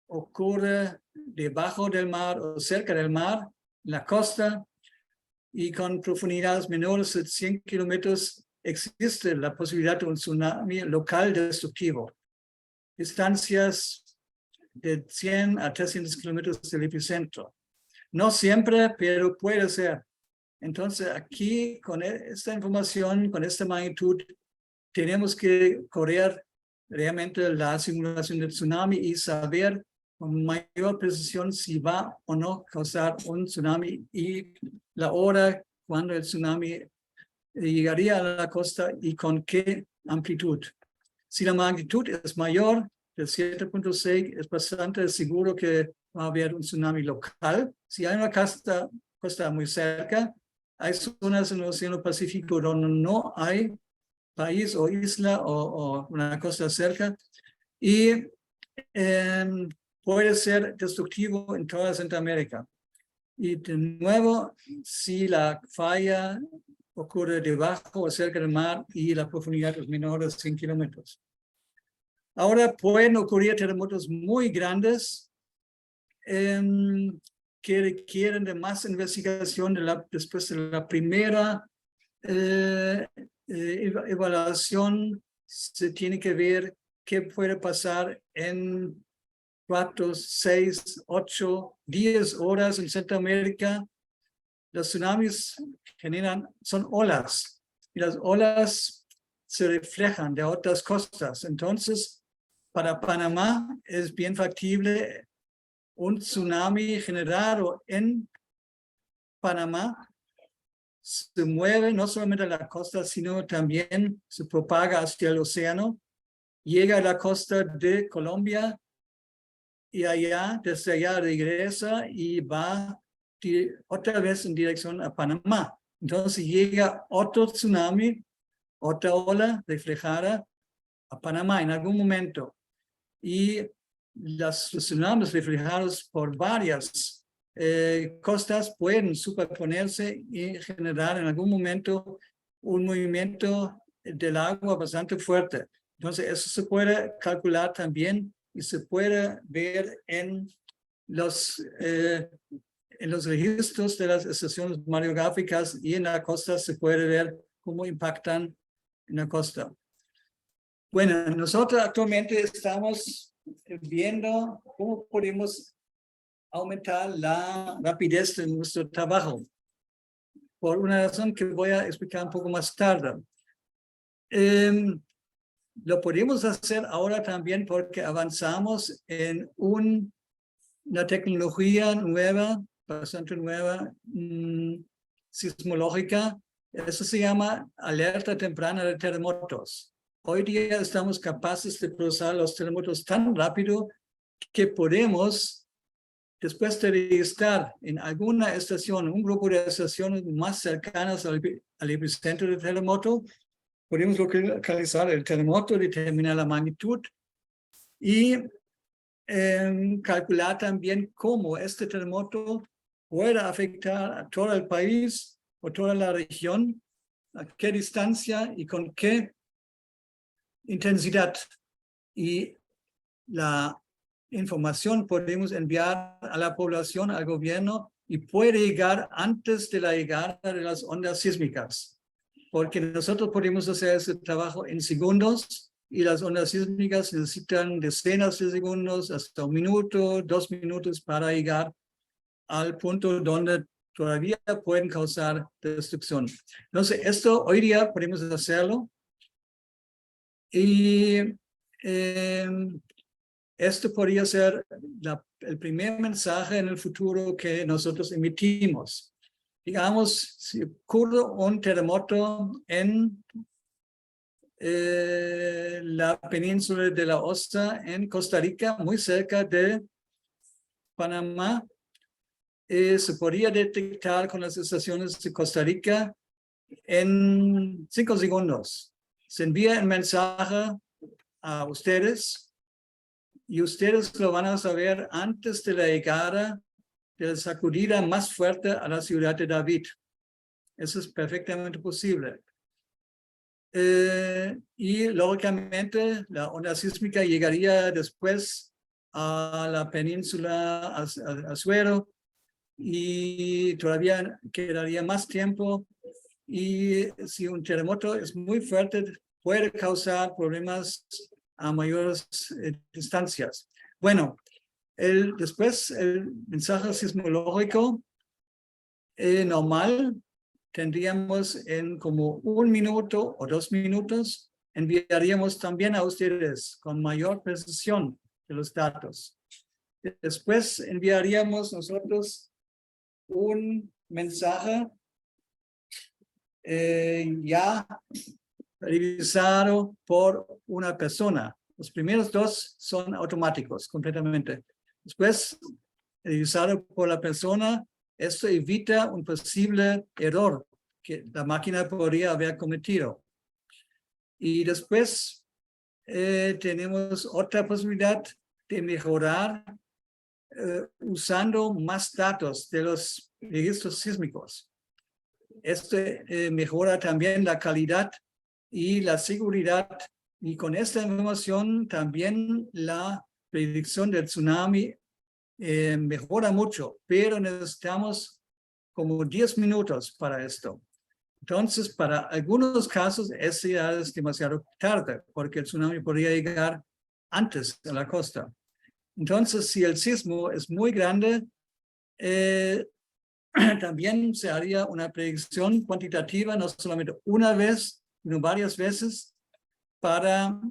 ocurre debajo del mar o cerca del mar, en la costa, y con profundidades menores de 100 kilómetros, existe la posibilidad de un tsunami local destructivo. Distancias de 100 a 300 kilómetros del epicentro. No siempre, pero puede ser. Entonces, aquí, con esta información, con esta magnitud, tenemos que correr realmente la simulación del tsunami y saber con mayor precisión si va o no causar un tsunami y la hora cuando el tsunami llegaría a la costa y con qué amplitud. Si la magnitud es mayor, del 7.6 es bastante seguro que va a haber un tsunami local. Si hay una costa muy cerca, hay zonas en el Océano Pacífico donde no hay país o isla o una costa cerca y puede ser destructivo en toda Centroamérica. Y de nuevo, si la falla ocurre debajo o cerca del mar y la profundidad es menor de 100 kilómetros. Ahora pueden ocurrir terremotos muy grandes que requieren de más investigación después de la primera evaluación. Se tiene que ver qué puede pasar en 4, 6, 8, 10 horas en Centroamérica. Los tsunamis son olas y las olas se reflejan de otras costas. Entonces, para Panamá es bien factible un tsunami generado en Panamá. Se mueve no solamente a la costa, sino también se propaga hacia el océano, llega a la costa de Colombia y desde allá regresa y va otra vez en dirección a Panamá. Entonces llega otro tsunami, otra ola reflejada a Panamá en algún momento. Y los tsunamis reflejados por varias costas pueden superponerse y generar en algún momento un movimiento del agua bastante fuerte. Entonces eso se puede calcular también y se puede ver en los registros de las estaciones mareográficas y en la costa se puede ver cómo impactan en la costa. Bueno, nosotros actualmente estamos viendo cómo podemos aumentar la rapidez de nuestro trabajo, por una razón que voy a explicar un poco más tarde. Lo podemos hacer ahora también porque avanzamos en una tecnología nueva, bastante nueva, sismológica. Eso se llama alerta temprana de terremotos. Hoy día estamos capaces de procesar los terremotos tan rápido que podemos, después de registrar en alguna estación, un grupo de estaciones más cercanas al epicentro del terremoto, podemos localizar el terremoto, determinar la magnitud y calcular también cómo este terremoto puede afectar a todo el país o toda la región, a qué distancia y con qué intensidad. Y la información podemos enviar a la población, al gobierno, y puede llegar antes de la llegada de las ondas sísmicas, porque nosotros podemos hacer ese trabajo en segundos y las ondas sísmicas necesitan decenas de segundos, hasta 1 minuto, 2 minutos para llegar al punto donde todavía pueden causar destrucción. Entonces, esto hoy día podemos hacerlo y esto podría ser el primer mensaje en el futuro que nosotros emitimos. Digamos, si ocurre un terremoto en la península de la Osa, en Costa Rica, muy cerca de Panamá, se podría detectar con las estaciones de Costa Rica en 5 segundos. Se envía el mensaje a ustedes y ustedes lo van a saber antes de la llegada de la sacudida más fuerte a la ciudad de David. Eso es perfectamente posible. Y lógicamente la onda sísmica llegaría después a la península Azuero y todavía quedaría más tiempo. Y si un terremoto es muy fuerte, puede causar problemas a mayores distancias. Bueno, después el mensaje sismológico normal tendríamos en como 1 minuto o 2 minutos, enviaríamos también a ustedes con mayor precisión de los datos. Después enviaríamos nosotros un mensaje ya revisado por una persona. Los primeros dos son automáticos completamente. Después, revisado por la persona, esto evita un posible error que la máquina podría haber cometido. Y después tenemos otra posibilidad de mejorar usando más datos de los registros sísmicos. Esto mejora también la calidad y la seguridad, y con esta información también la predicción del tsunami mejora mucho, pero necesitamos como 10 minutos para esto. Entonces, para algunos casos, eso ya es demasiado tarde, porque el tsunami podría llegar antes a la costa. Entonces, si el sismo es muy grande, también se haría una predicción cuantitativa, no solamente una vez, sino varias veces, para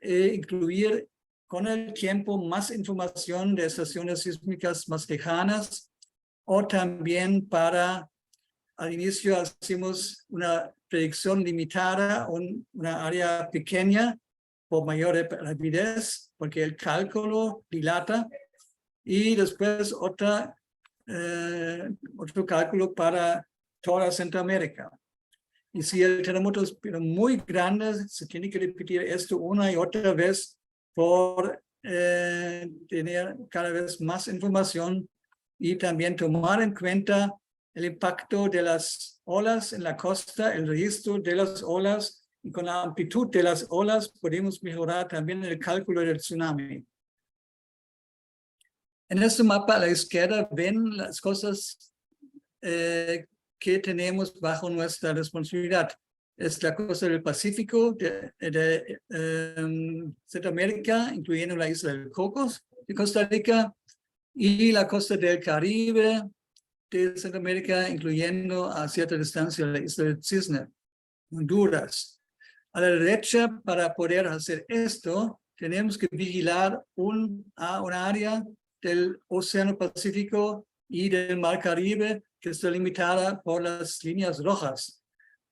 incluir con el tiempo más información de estaciones sísmicas más lejanas, o también para, al inicio hacemos una predicción limitada, una área pequeña por mayor rapidez, porque el cálculo dilata, y después otro cálculo para toda Centroamérica. Y si el terremoto es muy grande, se tiene que repetir esto una y otra vez por tener cada vez más información, y también tomar en cuenta el impacto de las olas en la costa, el registro de las olas, y con la amplitud de las olas podemos mejorar también el cálculo del tsunami. En este mapa a la izquierda ven las cosas que tenemos bajo nuestra responsabilidad. Es la costa del Pacífico de Centroamérica, incluyendo la isla de Cocos de Costa Rica, y la costa del Caribe de Centroamérica, incluyendo a cierta distancia la isla de Cisne, Honduras. A la derecha, para poder hacer esto, tenemos que vigilar una área del Océano Pacífico y del Mar Caribe que está limitada por las líneas rojas.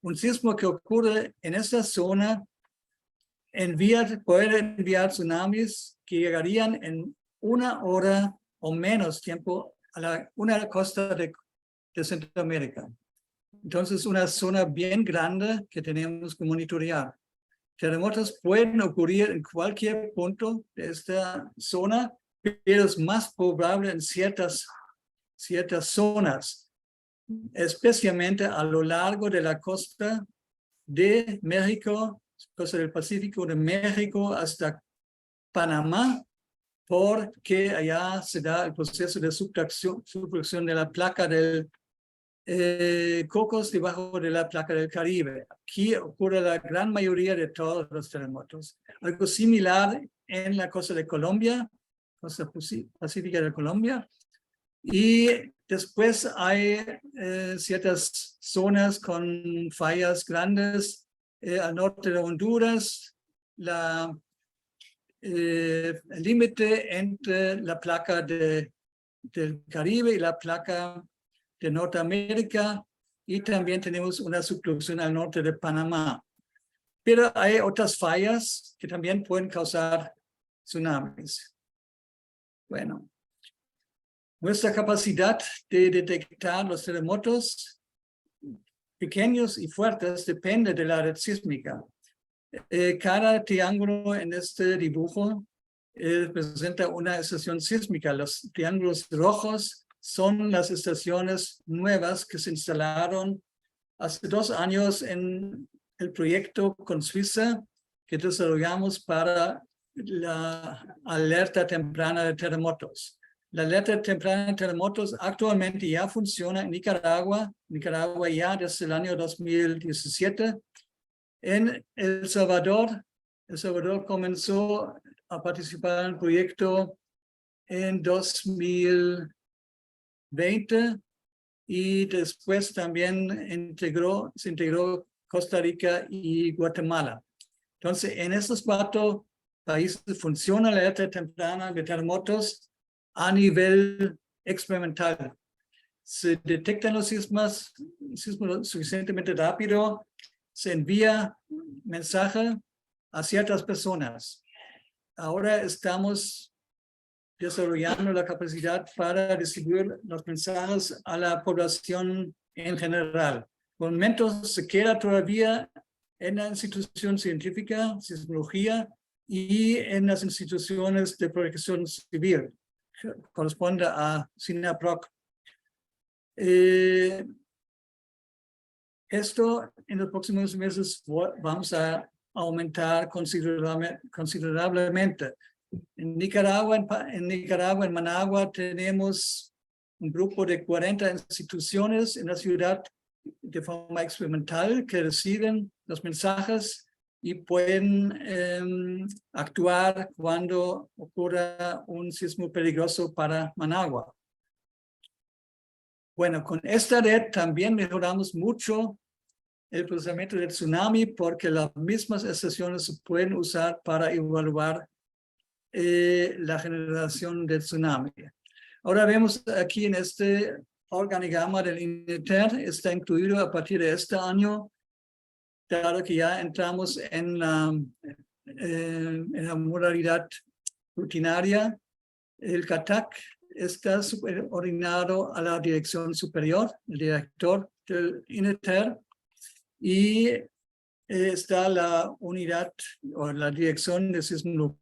Un sismo que ocurre en esta zona puede enviar tsunamis que llegarían en 1 hora o menos tiempo a una costa de Centroamérica. Entonces, una zona bien grande que tenemos que monitorear. Terremotos pueden ocurrir en cualquier punto de esta zona, pero es más probable en ciertas zonas, especialmente a lo largo de la costa de México, costa del Pacífico de México hasta Panamá, porque allá se da el proceso de subducción de la placa del Cocos debajo de la placa del Caribe. Aquí ocurre la gran mayoría de todos los terremotos. Algo similar en la costa de Colombia, costa pacífica de Colombia. Y después hay ciertas zonas con fallas grandes al norte de Honduras, el límite entre la placa del Caribe y la placa de Norteamérica, y también tenemos una subducción al norte de Panamá. Pero hay otras fallas que también pueden causar tsunamis. Bueno, nuestra capacidad de detectar los terremotos pequeños y fuertes depende de la red sísmica. Cada triángulo en este dibujo presenta una estación sísmica. Los triángulos rojos son las estaciones nuevas que se instalaron hace 2 años en el proyecto con Suiza que desarrollamos para la alerta temprana de terremotos. La alerta temprana de terremotos actualmente ya funciona en Nicaragua. Nicaragua ya desde el año 2017. En El Salvador comenzó a participar en el proyecto en 2020 y después también se integró Costa Rica y Guatemala. Entonces, en estos 4 países funciona la alerta temprana de terremotos a nivel experimental. Se detectan los sismos suficientemente rápido, se envía mensaje a ciertas personas. ahora estamos desarrollando la capacidad para distribuir los mensajes a la población en general. Por el momento se queda todavía en la institución científica, sismología, y en las instituciones de protección civil. Corresponde a SINAPROC. Esto en los próximos meses vamos a aumentar considerablemente. En Nicaragua, en Managua, tenemos un grupo de 40 instituciones en la ciudad de forma experimental que reciben los mensajes y pueden actuar cuando ocurra un sismo peligroso para Managua. Bueno, con esta red también mejoramos mucho el procesamiento del tsunami porque las mismas estaciones se pueden usar para evaluar la generación del tsunami. Ahora vemos aquí en este organigrama del INETER, está incluido a partir de este año, dado que ya entramos en la modalidad rutinaria. El CATAC está subordinado a la dirección superior, el director del INETER, y está la unidad o la dirección de sismología.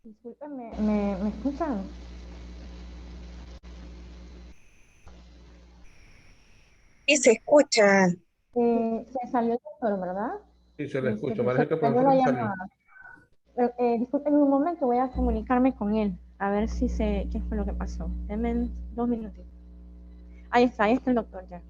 Disculpen, ¿me escuchan? Y se escucha. Se salió el doctor, ¿verdad? Sí, se le Se escucha. Parece que el cayó profesor la se salió. llamada. Disculpen un momento, voy a comunicarme con él, a ver si qué fue lo que pasó. Denme 2 minutos. Ahí está el doctor ya.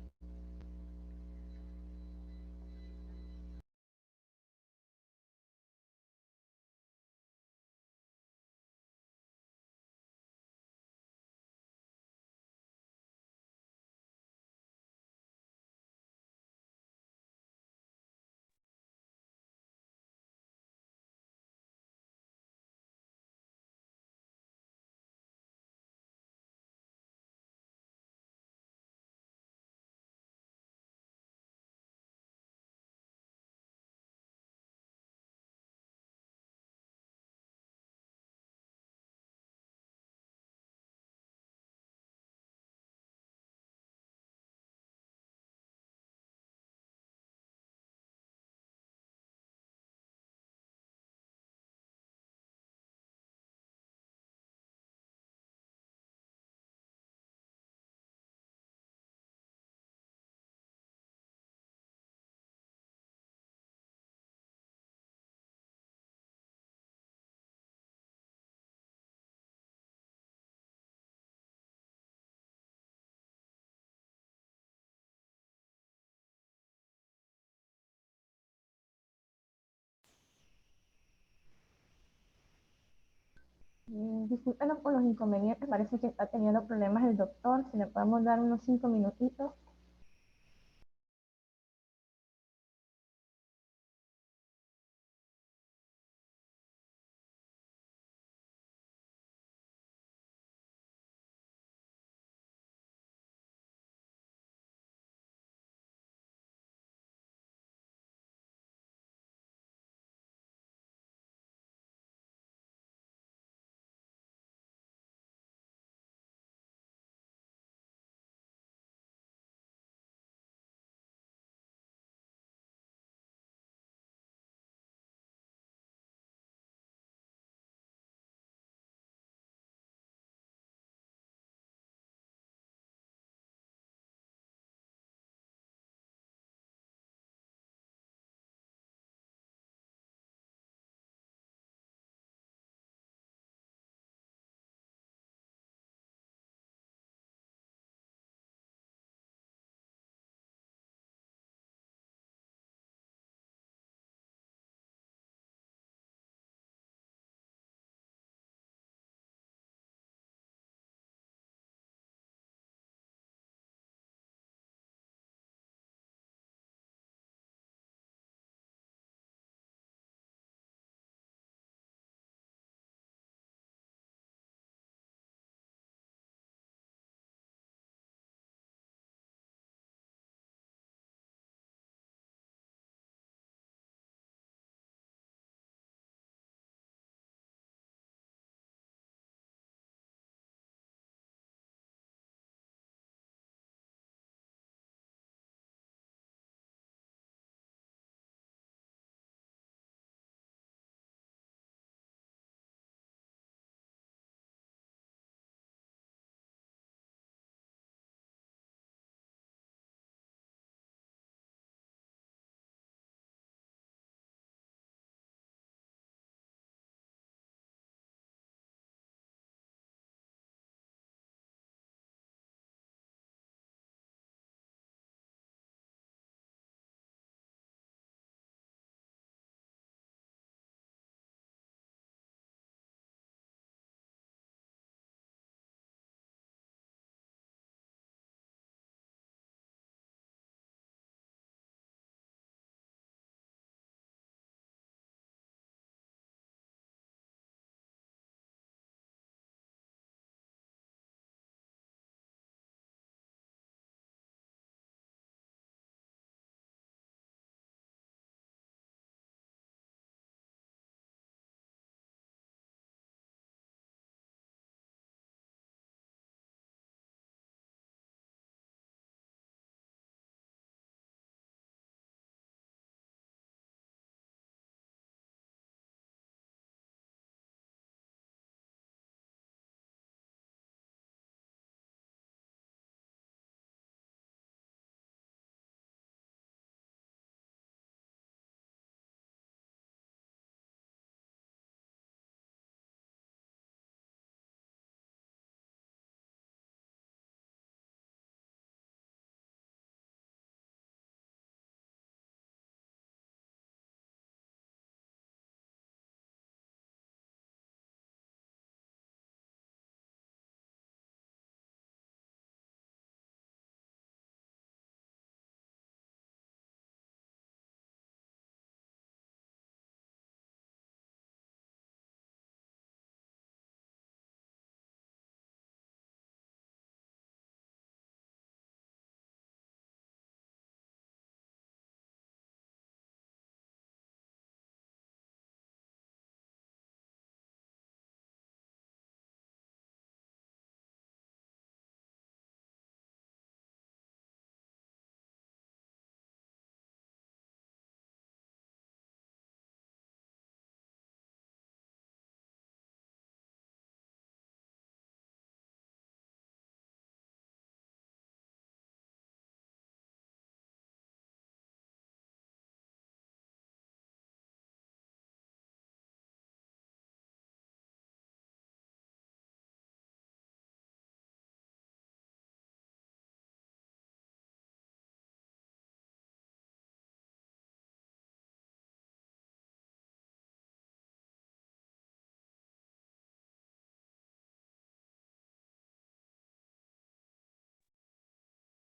Discúlpenos por los inconvenientes, parece que está teniendo problemas el doctor, si le podemos dar unos 5 minutitos.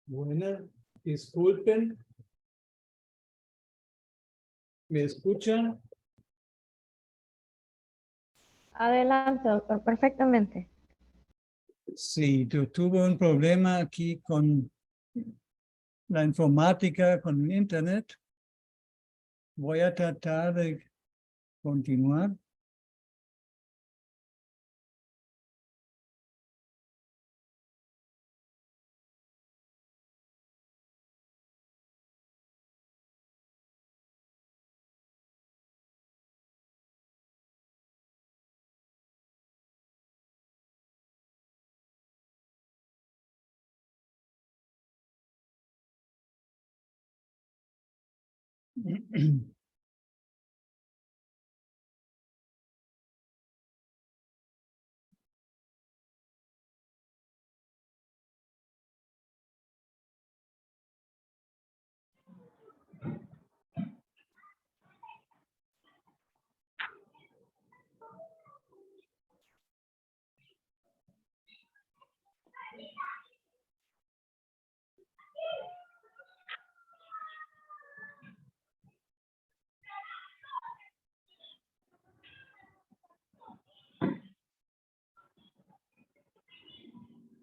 Bueno, disculpen. ¿Me escuchan? Adelante, doctor, perfectamente. Sí, tuve un problema aquí con la informática, con el internet. Voy a tratar de continuar.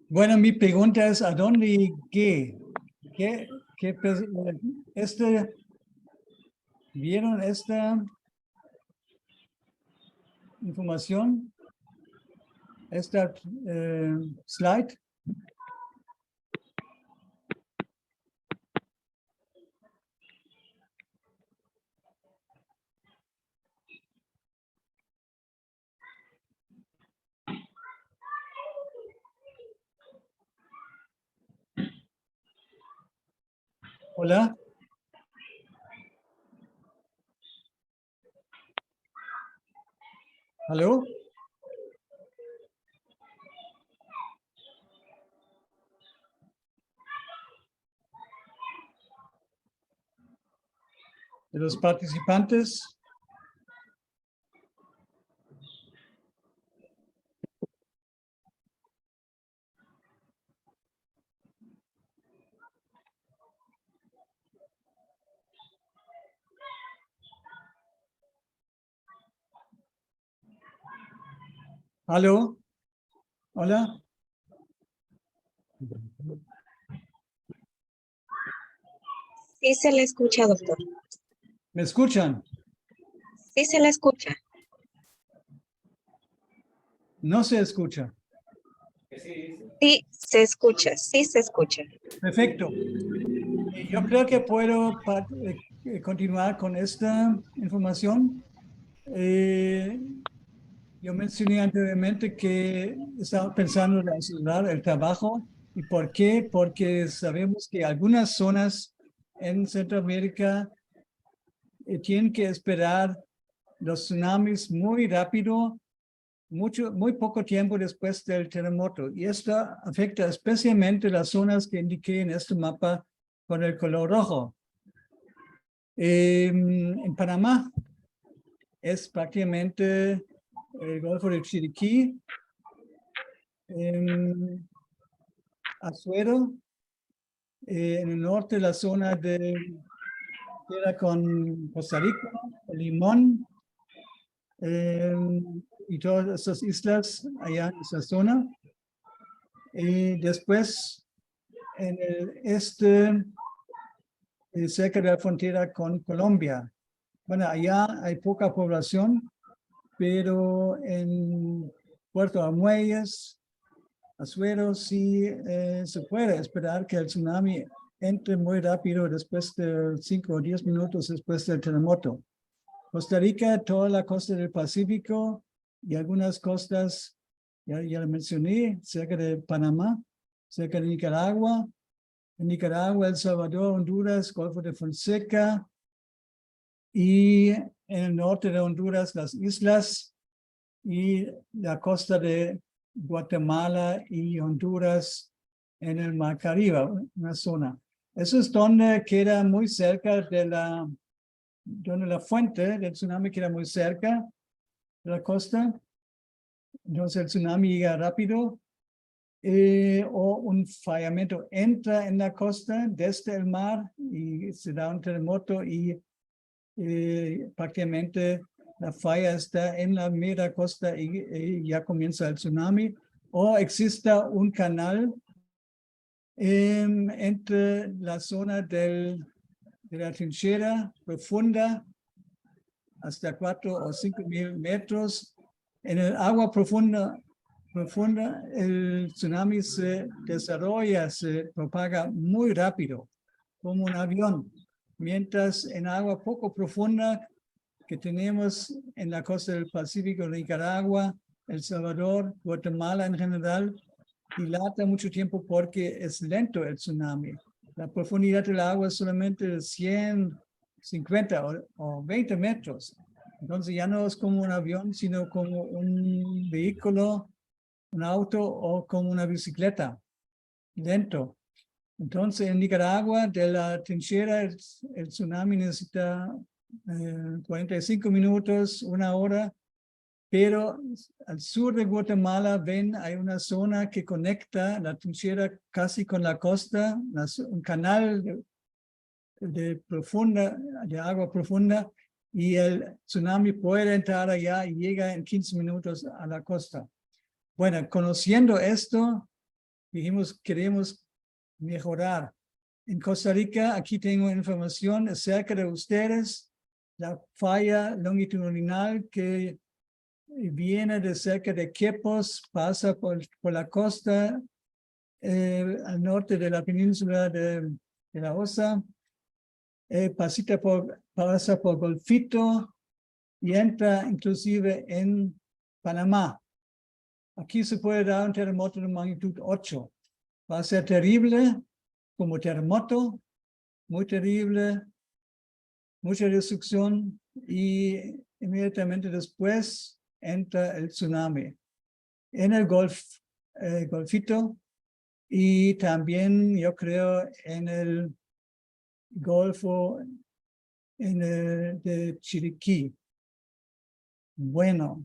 Bueno, mi pregunta es, ¿a dónde llegué? ¿Vieron esta información? Esta slide. Hola. ¿Aló? De los participantes. ¿Aló? Hola. Sí se le escucha, doctor. ¿Me escuchan? Sí se le escucha. No se escucha. Sí se escucha, sí se escucha. Perfecto. Yo creo que puedo continuar con esta información. Yo mencioné anteriormente que estaba pensando en acelerar el trabajo. ¿Y por qué? Porque sabemos que algunas zonas en Centroamérica tienen que esperar los tsunamis muy rápido, muy poco tiempo después del terremoto. Y esto afecta especialmente las zonas que indiqué en este mapa con el color rojo. En Panamá es prácticamente el Golfo de Chiriquí, en Azuero, en el norte la zona de queda con Costa Rica, Limón, y todas esas islas allá en esa zona. Y después en el este, cerca de la frontera con Colombia. Bueno, allá hay poca población, pero en Puerto Armuelles, Azuero, sí se puede esperar que el tsunami entre muy rápido después de 5 o 10 minutos después del terremoto. Costa Rica, toda la costa del Pacífico y algunas costas, ya lo mencioné, cerca de Panamá, cerca de Nicaragua. En Nicaragua, El Salvador, Honduras, Golfo de Fonseca y en el norte de Honduras, las islas y la costa de Guatemala y Honduras en el Mar Caribe, una zona. Eso es donde queda muy cerca de donde la fuente del tsunami queda muy cerca de la costa. Entonces el tsunami llega rápido o un fallamiento entra en la costa desde el mar y se da un terremoto y prácticamente la falla está en la mera costa y ya comienza el tsunami, o exista un canal entre la zona de la trinchera profunda hasta 4 o 5.000 metros. En el agua profunda, el tsunami se desarrolla, se propaga muy rápido, como un avión. Mientras en agua poco profunda que tenemos en la costa del Pacífico, Nicaragua, El Salvador, Guatemala en general, dilata mucho tiempo porque es lento el tsunami. La profundidad del agua es solamente de 100, 50 o 20 metros. Entonces ya no es como un avión, sino como un vehículo, un auto o como una bicicleta, lento. Entonces en Nicaragua, de la trinchera, el tsunami necesita 45 minutos, 1 hora, pero al sur de Guatemala, ven, hay una zona que conecta la trinchera casi con la costa, un canal de agua profunda, y el tsunami puede entrar allá y llega en 15 minutos a la costa. Bueno, conociendo esto, dijimos, queremos mejorar. En Costa Rica, aquí tengo información cerca de ustedes, la falla longitudinal que viene de cerca de Quepos, pasa por la costa al norte de la península de la Osa, pasa por Golfito y entra inclusive en Panamá. Aquí se puede dar un terremoto de magnitud 8. Va a ser terrible como terremoto, muy terrible, mucha destrucción, y inmediatamente después entra el tsunami en el Golfito, y también yo creo en el Golfo de Chiriquí. Bueno,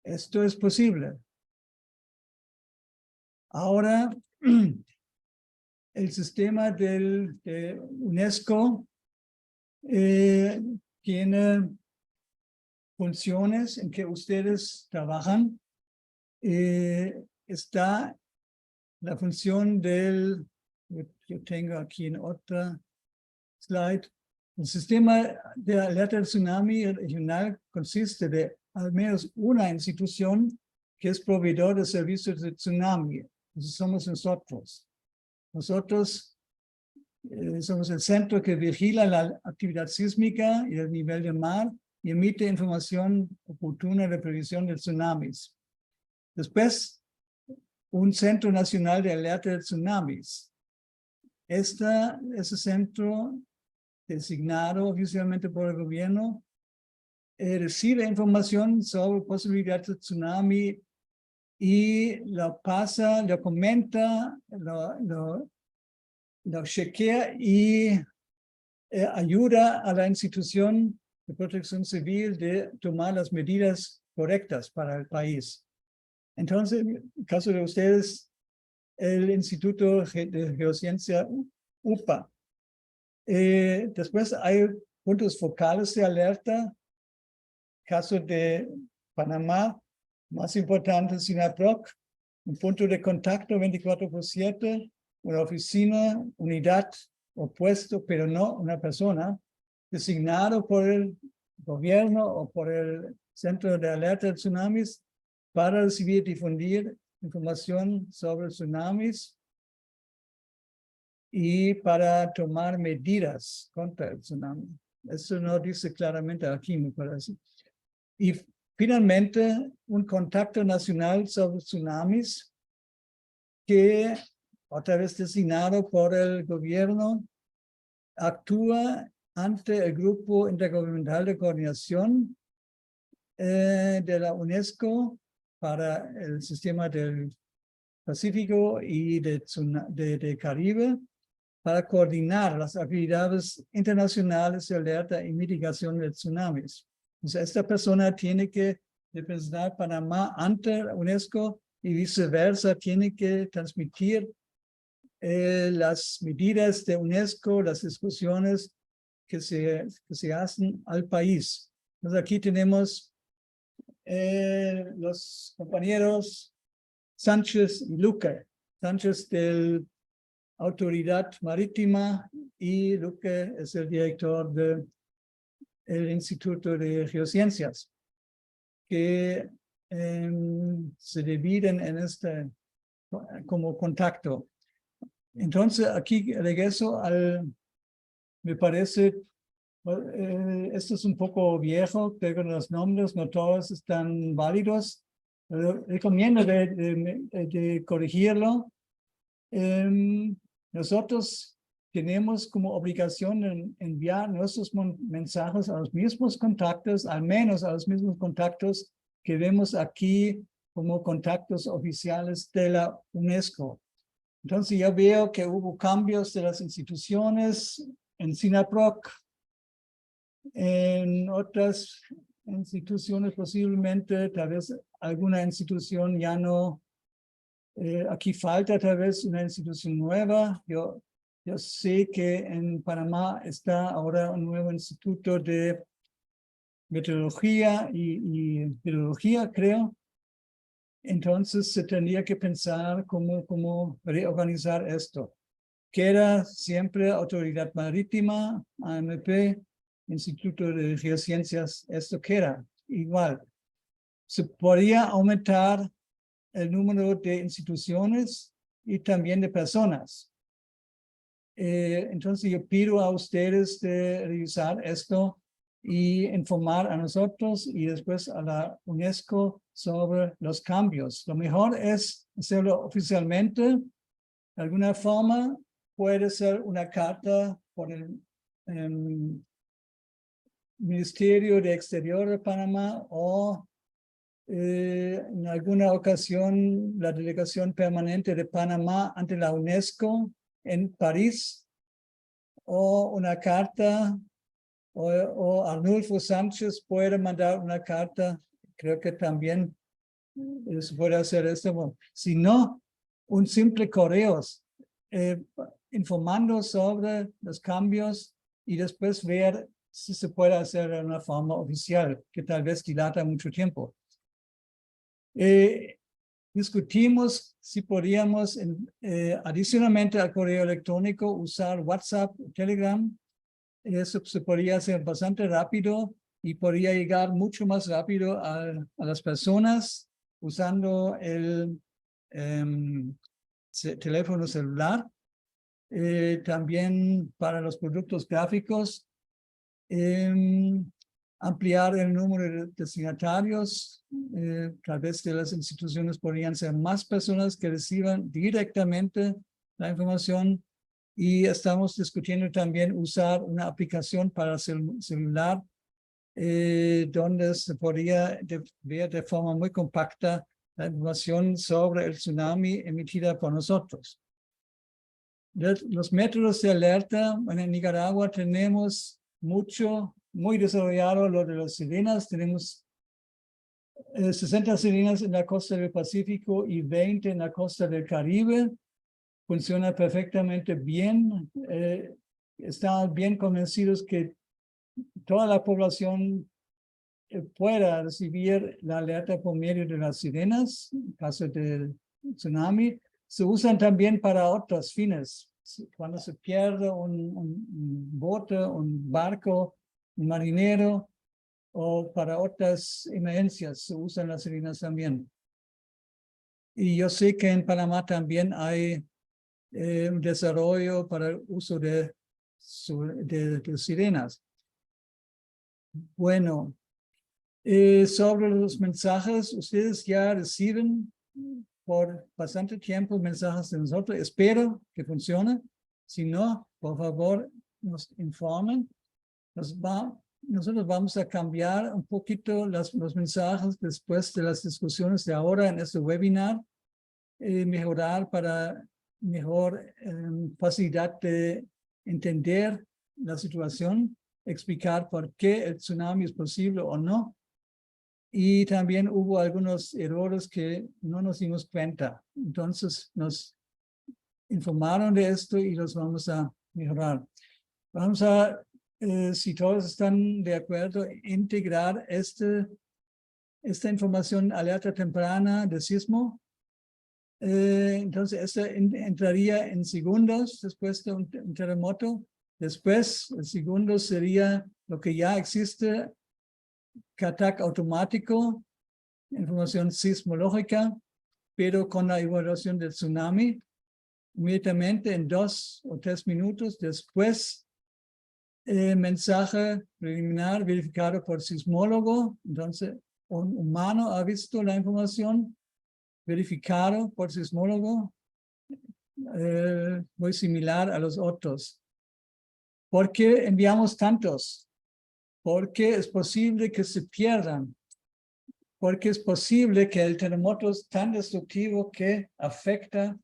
esto es posible. Ahora, el sistema de UNESCO tiene funciones en que ustedes trabajan. Está la función yo tengo aquí en otra slide. El sistema de alerta del tsunami regional consiste de al menos una institución que es proveedor de servicios de tsunami. Eso somos nosotros. Nosotros somos el centro que vigila la actividad sísmica y el nivel del mar y emite información oportuna de previsión de tsunamis. Después, un Centro Nacional de Alerta de Tsunamis. Ese centro, designado oficialmente por el gobierno, recibe información sobre posibilidad de tsunami y lo pasa, lo comenta, lo chequea y ayuda a la institución de protección civil de tomar las medidas correctas para el país. Entonces, en el caso de ustedes, el Instituto de Geociencia UPA. Después hay puntos focales de alerta. Caso de Panamá, más importante, SINAPROC, un punto de contacto 24/7, una oficina, unidad o puesto, pero no una persona, designado por el gobierno o por el Centro de Alerta de Tsunamis para recibir y difundir información sobre tsunamis y para tomar medidas contra el tsunami. Eso no dice claramente aquí, me parece. Y finalmente, un contacto nacional sobre tsunamis que, otra vez designado por el gobierno, actúa ante el Grupo Intergubernamental de Coordinación de la UNESCO para el sistema del Pacífico y de Caribe, para coordinar las actividades internacionales de alerta y mitigación de tsunamis. Entonces, esta persona tiene que representar Panamá ante la UNESCO y viceversa tiene que transmitir las medidas de UNESCO, las discusiones que se hacen al país. Entonces aquí tenemos los compañeros Sánchez y Luque. Sánchez de Autoridad Marítima y Luque es el director del Instituto de Geociencias, que se dividen en este como contacto. Entonces aquí regreso me parece, esto es un poco viejo, pero los nombres no todos están válidos. Pero recomiendo de corregirlo. Nosotros tenemos como obligación enviar nuestros mensajes a los mismos contactos, al menos a los mismos contactos que vemos aquí como contactos oficiales de la UNESCO. Entonces yo veo que hubo cambios de las instituciones en SINAPROC, en otras instituciones posiblemente, tal vez alguna institución ya no. Aquí falta tal vez una institución nueva. Yo sé que en Panamá está ahora un nuevo instituto de meteorología y biología, creo. Entonces se tendría que pensar cómo reorganizar esto. Queda siempre Autoridad Marítima, AMP, Instituto de Geociencias, esto queda igual. Se podría aumentar el número de instituciones y también de personas. Entonces yo pido a ustedes de revisar esto y informar a nosotros y después a la UNESCO sobre los cambios. Lo mejor es hacerlo oficialmente. De alguna forma puede ser una carta por el Ministerio de Exterior de Panamá o en alguna ocasión la delegación permanente de Panamá ante la UNESCO en París, o una carta, o Arnulfo Sánchez puede mandar una carta, creo que también se puede hacer esto. Si no, un simple correo informando sobre los cambios y después ver si se puede hacer de una forma oficial, que tal vez dilata mucho tiempo. Discutimos si podríamos, adicionalmente al correo electrónico, usar WhatsApp, Telegram. Eso se podría hacer bastante rápido y podría llegar mucho más rápido a las personas usando el teléfono celular. También para los productos gráficos, ampliar el número de destinatarios. Tal vez de las instituciones podrían ser más personas que reciban directamente la información. Y estamos discutiendo también usar una aplicación para celular donde se podría ver de forma muy compacta la información sobre el tsunami emitida por nosotros. Los métodos de alerta, en Nicaragua tenemos muy desarrollado lo de las sirenas. Tenemos 60 sirenas en la costa del Pacífico y 20 en la costa del Caribe. Funciona perfectamente bien. Estamos bien convencidos que toda la población pueda recibir la alerta por medio de las sirenas en caso del tsunami. Se usan también para otros fines. Cuando se pierde un bote, un barco, un marinero, o para otras emergencias se usan las sirenas también. Y yo sé que en Panamá también hay un desarrollo para el uso de sirenas. Bueno, sobre los mensajes, ustedes ya reciben por bastante tiempo mensajes de nosotros. Espero que funcione. Si no, por favor, nos informen. Nosotros vamos a cambiar un poquito los mensajes después de las discusiones de ahora en este webinar. Mejorar para mejor facilidad de entender la situación, explicar por qué el tsunami es posible o no. y también hubo algunos errores que no nos dimos cuenta. Entonces nos informaron de esto y los vamos a mejorar. Vamos a, si todos están de acuerdo, integrar esta información alerta temprana de sismo. Entonces, esta entraría en segundos después de un terremoto. Después, el segundo sería lo que ya existe, CATAC automático, información sismológica, pero con la evaluación del tsunami. Inmediatamente en 2 o 3 minutos después, mensaje preliminar verificado por sismólogo. Entonces, un humano ha visto la información verificado por sismólogo, muy similar a los otros. ¿Por qué enviamos tantos? Porque es posible que se pierdan. Porque es posible que el terremoto es tan destructivo que afecta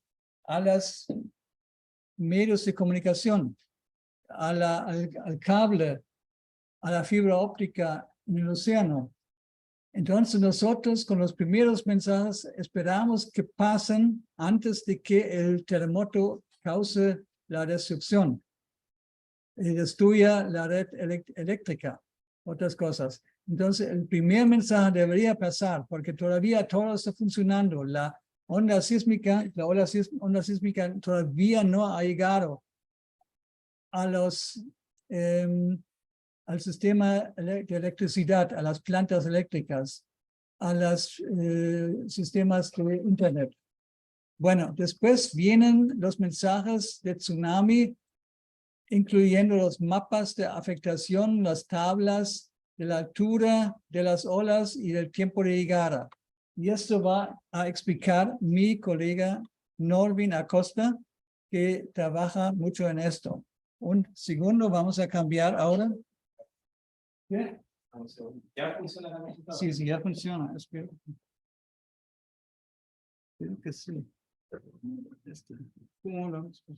a los medios de comunicación, al cable, a la fibra óptica en el océano. Entonces nosotros con los primeros mensajes esperamos que pasen antes de que el terremoto cause la destrucción y destruya la red eléctrica, otras cosas. Entonces el primer mensaje debería pasar porque todavía todo está funcionando. La onda sísmica todavía no ha llegado a al sistema de electricidad, a las plantas eléctricas, a los sistemas de internet. Bueno, después vienen los mensajes de tsunami, incluyendo los mapas de afectación, las tablas de la altura de las olas y del tiempo de llegada. Y esto va a explicar mi colega Norvin Acosta, que trabaja mucho en esto. Un segundo, vamos a cambiar ahora. ¿Qué? ¿Ya funciona la computadora? Sí, sí, ya funciona. Espero que sí. ¿Cómo lo vamos a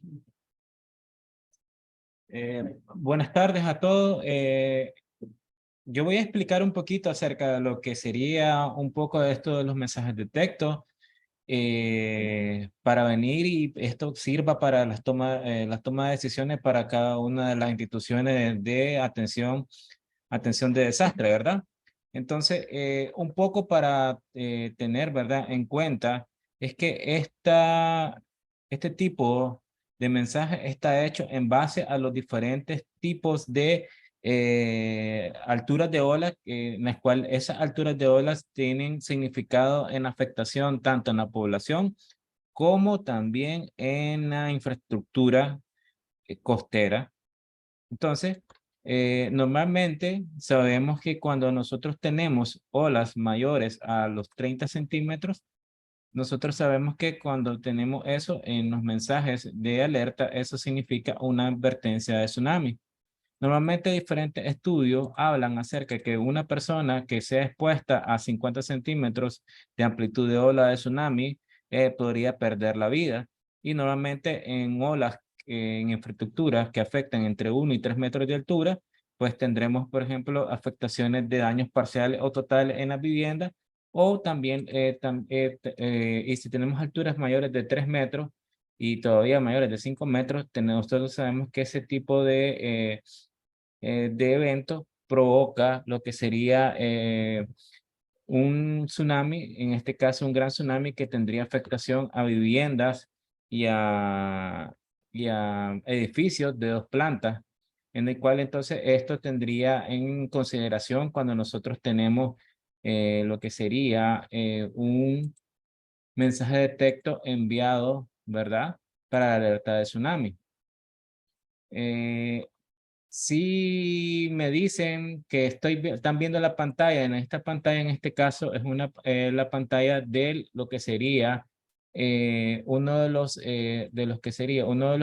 hacer? Buenas tardes a todos. Yo voy a explicar un poquito acerca de lo que sería un poco de esto de los mensajes de texto para venir y esto sirva para las tomas de decisiones para cada una de las instituciones de atención de desastre, ¿verdad? Entonces, un poco para tener, ¿verdad?, en cuenta es que este tipo de mensaje está hecho en base a los diferentes tipos de alturas de olas, en las cuales esas alturas de olas tienen significado en afectación tanto en la población como también en la infraestructura costera. Entonces, normalmente sabemos que cuando nosotros tenemos olas mayores a los 30 centímetros, nosotros sabemos que cuando tenemos eso en los mensajes de alerta, eso significa una advertencia de tsunami. Normalmente diferentes estudios hablan acerca de que una persona que sea expuesta a 50 centímetros de amplitud de ola de tsunami podría perder la vida. Y normalmente en olas, en infraestructuras que afectan entre 1 y 3 metros de altura, pues tendremos, por ejemplo, afectaciones de daños parciales o totales en las viviendas. O también, y si tenemos alturas mayores de 3 metros y todavía mayores de 5 metros, nosotros sabemos que ese tipo de evento provoca lo que sería un tsunami, en este caso un gran tsunami que tendría afectación a viviendas y a edificios de 2 plantas, en el cual entonces esto tendría en consideración cuando nosotros tenemos lo que sería un mensaje de texto enviado, ¿verdad?, para la alerta de tsunami. Si me dicen que están viendo la pantalla, en esta pantalla en este caso es la pantalla de lo que sería uno de los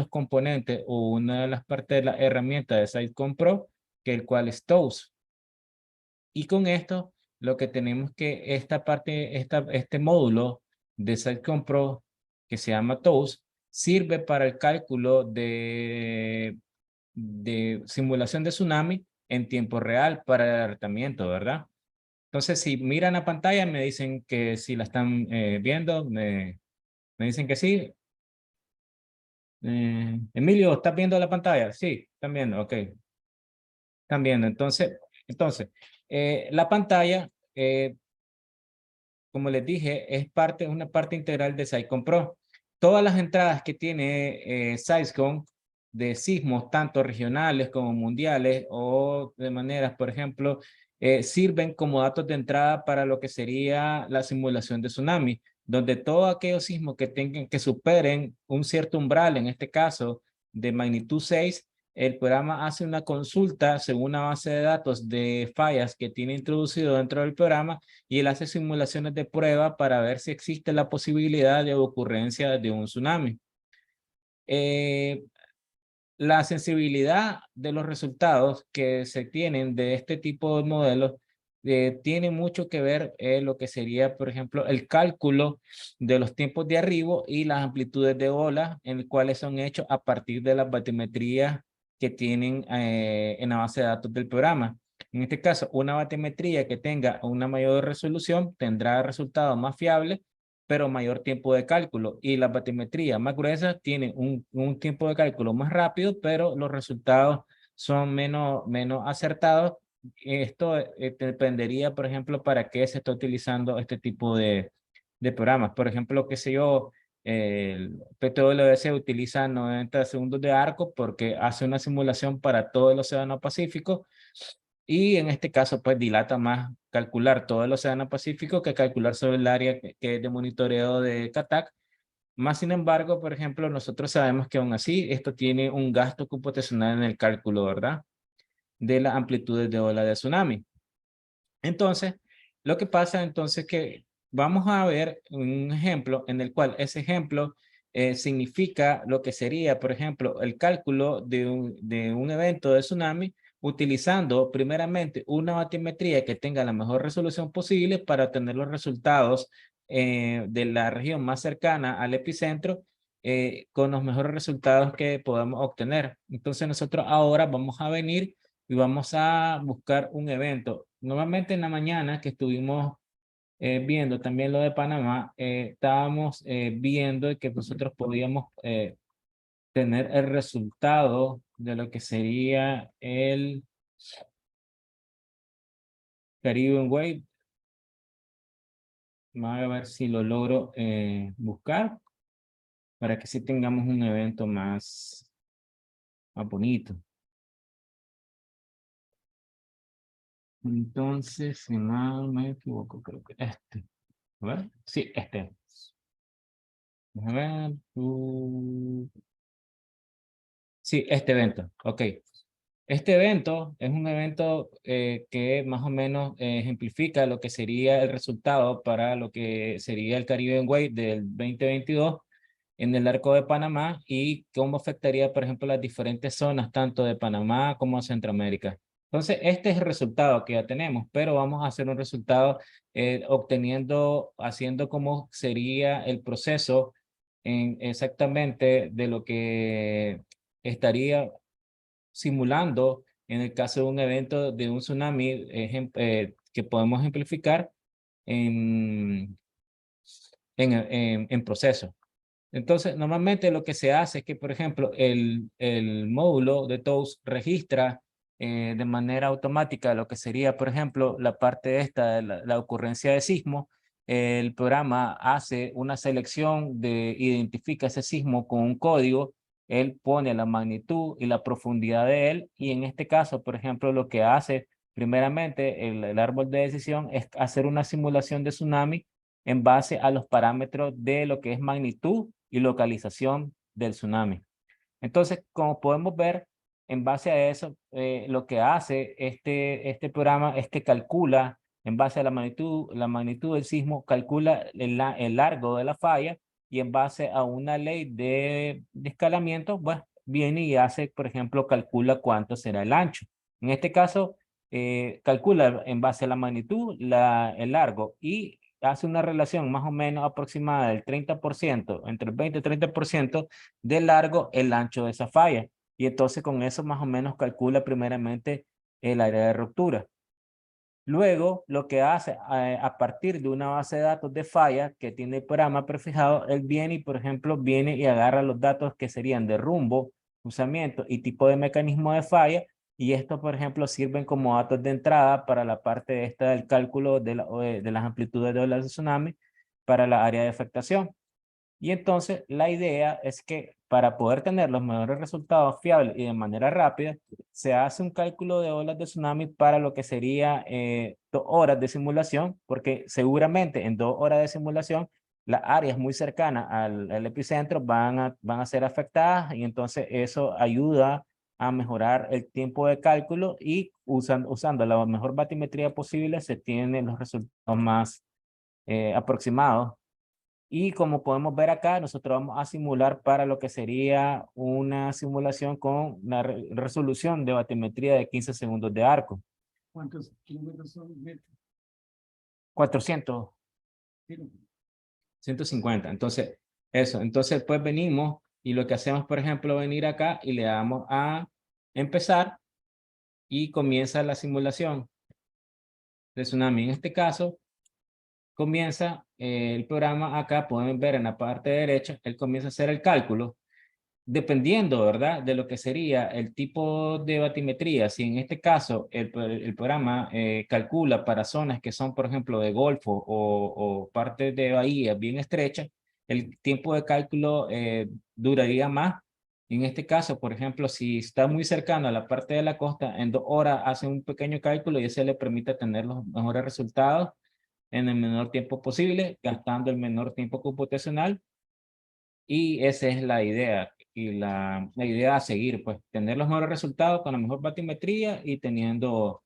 componentes o una de las partes de la herramienta de Sitecom Pro, que el cual es TOWS. Y con esto lo que tenemos que este módulo de Sitecom Pro que se llama TOWS sirve para el cálculo de simulación de tsunami en tiempo real para el alertamiento, ¿verdad? Entonces, si miran la pantalla, me dicen que si la están viendo, me dicen que sí. Emilio, ¿estás viendo la pantalla? Sí, están viendo, ok. Están viendo, entonces la pantalla, como les dije, es una parte integral de Sitecom Pro. Todas las entradas que tiene Sitecom de sismos, tanto regionales como mundiales, o de maneras, por ejemplo, sirven como datos de entrada para lo que sería la simulación de tsunami, donde todos aquellos sismos que superen un cierto umbral, en este caso de magnitud 6, el programa hace una consulta según una base de datos de fallas que tiene introducido dentro del programa, y él hace simulaciones de prueba para ver si existe la posibilidad de ocurrencia de un tsunami. La sensibilidad de los resultados que se tienen de este tipo de modelos tiene mucho que ver lo que sería, por ejemplo, el cálculo de los tiempos de arribo y las amplitudes de ola, en las cuales son hechos a partir de las batimetrías que tienen en la base de datos del programa. En este caso, una batimetría que tenga una mayor resolución tendrá resultados más fiables, pero mayor tiempo de cálculo. Y las batimetrías más gruesas tienen un tiempo de cálculo más rápido, pero los resultados son menos acertados. Esto dependería, por ejemplo, para qué se está utilizando este tipo de programas. Por ejemplo, qué sé yo, el PTWC utiliza 90 segundos de arco porque hace una simulación para todo el Océano Pacífico, y en este caso pues dilata más calcular todo el Océano Pacífico que calcular sobre el área que es de monitoreo de CATAC. Más sin embargo, por ejemplo, nosotros sabemos que aún así esto tiene un gasto computacional en el cálculo, ¿verdad?, de las amplitudes de ola de tsunami. Entonces, lo que pasa entonces que vamos a ver un ejemplo en el cual ese ejemplo significa lo que sería, por ejemplo, el cálculo de un evento de tsunami, utilizando primeramente una batimetría que tenga la mejor resolución posible para obtener los resultados de la región más cercana al epicentro, con los mejores resultados que podamos obtener. Entonces nosotros ahora vamos a venir y vamos a buscar un evento. Normalmente en la mañana que estuvimos viendo también lo de Panamá, estábamos viendo que nosotros podíamos tener el resultado de lo que sería el Caribbean Wave. Vamos a ver si lo logro buscar para que sí tengamos un evento más bonito. Entonces, si no me equivoco, creo que este. A ver, sí, este. A ver. Sí, este evento. Ok. Este evento es un evento que más o menos ejemplifica lo que sería el resultado para lo que sería el Caribbean Wave del 2022 en el arco de Panamá, y cómo afectaría, por ejemplo, las diferentes zonas, tanto de Panamá como Centroamérica. Entonces, este es el resultado que ya tenemos, pero vamos a hacer un resultado haciendo cómo sería el proceso exactamente de lo que estaría simulando en el caso de un evento de un tsunami que podemos ejemplificar en proceso. Entonces, normalmente lo que se hace es que, por ejemplo, el módulo de TOWS registra de manera automática lo que sería, por ejemplo, la parte esta de la ocurrencia de sismo. El programa hace una selección identifica ese sismo con un código. Él pone la magnitud y la profundidad de él, y en este caso, por ejemplo, lo que hace primeramente el árbol de decisión es hacer una simulación de tsunami en base a los parámetros de lo que es magnitud y localización del tsunami. Entonces, como podemos ver, en base a eso, lo que hace este programa es que calcula, en base a la magnitud del sismo, calcula el largo de la falla, y en base a una ley de escalamiento, pues, viene y hace, por ejemplo, calcula cuánto será el ancho. En este caso, calcula en base a la magnitud, el largo, y hace una relación más o menos aproximada del 30%, entre el 20 y 30% de largo, el ancho de esa falla. Y entonces con eso más o menos calcula primeramente el área de ruptura. Luego, lo que hace, a partir de una base de datos de falla que tiene el programa prefijado, él viene y, por ejemplo, viene y agarra los datos que serían de rumbo, usamiento y tipo de mecanismo de falla, y estos, por ejemplo, sirven como datos de entrada para la parte esta del cálculo de las amplitudes de olas de tsunami para la área de afectación. Y entonces la idea es que para poder tener los mejores resultados fiables y de manera rápida, se hace un cálculo de olas de tsunami para lo que sería 2 horas de simulación, porque seguramente en 2 horas de simulación, las áreas muy cercanas al epicentro van a ser afectadas, y entonces eso ayuda a mejorar el tiempo de cálculo, y usando la mejor batimetría posible se tienen los resultados más aproximados. Y como podemos ver acá, nosotros vamos a simular para lo que sería una simulación con una resolución de batimetría de 15 segundos de arco. ¿Cuántos kilómetros son? 400, 150. Entonces, eso. Entonces, pues venimos y lo que hacemos, por ejemplo, venir acá y le damos a empezar y comienza la simulación de tsunami. En este caso, comienza el programa acá, pueden ver en la parte derecha, él comienza a hacer el cálculo, dependiendo, ¿verdad?, de lo que sería el tipo de batimetría. Si en este caso el programa calcula para zonas que son, por ejemplo, de golfo o partes de bahía bien estrechas, el tiempo de cálculo duraría más. En este caso, por ejemplo, si está muy cercano a la parte de la costa, en 2 horas hace un pequeño cálculo y ese le permite tener los mejores resultados en el menor tiempo posible, gastando el menor tiempo computacional. Y esa es la idea, y la idea a seguir, pues tener los mejores resultados con la mejor batimetría y teniendo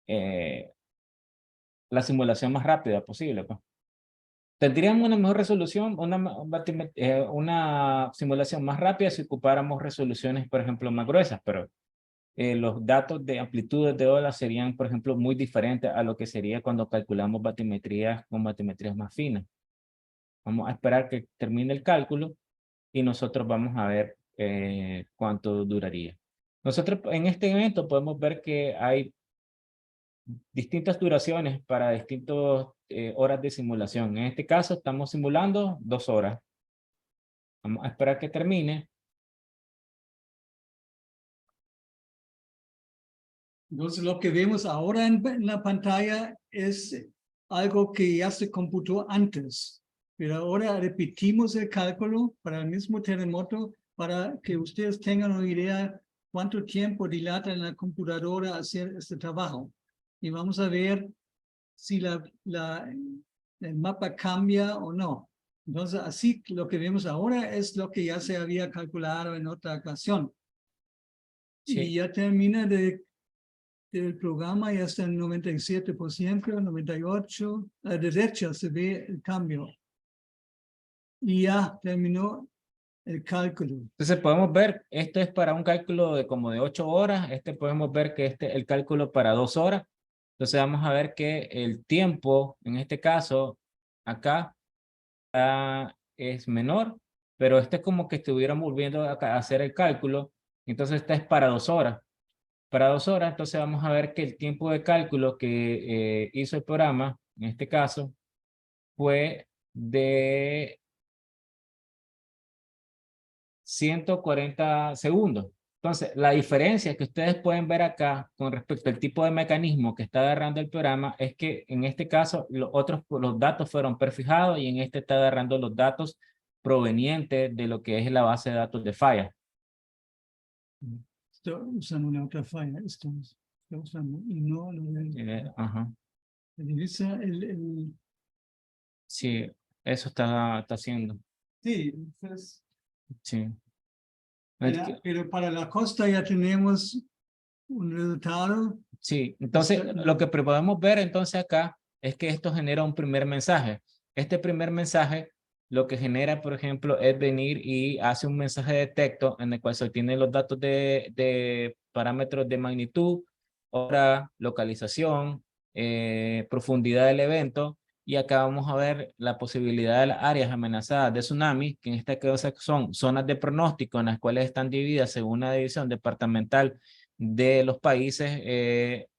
la simulación más rápida posible, pues. Tendríamos una mejor resolución, una simulación más rápida si ocupáramos resoluciones, por ejemplo, más gruesas, pero los datos de amplitudes de olas serían, por ejemplo, muy diferentes a lo que sería cuando calculamos batimetrías con batimetrías más finas. Vamos a esperar que termine el cálculo y nosotros vamos a ver cuánto duraría. Nosotros en este evento podemos ver que hay distintas duraciones para distintas horas de simulación. En este caso estamos simulando 2 horas. Vamos a esperar que termine. Entonces, lo que vemos ahora en la pantalla es algo que ya se computó antes, pero ahora repetimos el cálculo para el mismo terremoto para que ustedes tengan una idea cuánto tiempo dilata en la computadora hacer este trabajo. Y vamos a ver si el mapa cambia o no. Entonces, así lo que vemos ahora es lo que ya se había calculado en otra ocasión. Sí. Y ya termina del programa, ya está en 97%, 98%, a la derecha se ve el cambio. Y ya terminó el cálculo. Entonces podemos ver, esto es para un cálculo de como de 8 horas, podemos ver que el cálculo para 2 horas. Entonces vamos a ver que el tiempo, en este caso, acá es menor, pero es como que estuviéramos volviendo a hacer el cálculo. Entonces esta es para 2 horas. Para 2 horas, entonces vamos a ver que el tiempo de cálculo que hizo el programa, en este caso, fue de 140 segundos. Entonces, la diferencia que ustedes pueden ver acá con respecto al tipo de mecanismo que está agarrando el programa es que en este caso los datos fueron prefijados y en este está agarrando los datos provenientes de lo que es la base de datos de falla. Estoy usando una otra falla. Estoy usando y no lo de Ajá. Sí, eso está haciendo. Sí, entonces, Sí. pero para la costa ya tenemos un resultado. Sí, entonces lo que podemos ver entonces acá es que esto genera un primer mensaje. Este primer mensaje lo que genera, por ejemplo, es venir y hace un mensaje de texto en el cual se obtienen los datos de parámetros de magnitud, hora, localización, profundidad del evento. Y acá vamos a ver la posibilidad de las áreas amenazadas de tsunami, que en este caso son zonas de pronóstico en las cuales están divididas según una división departamental de los países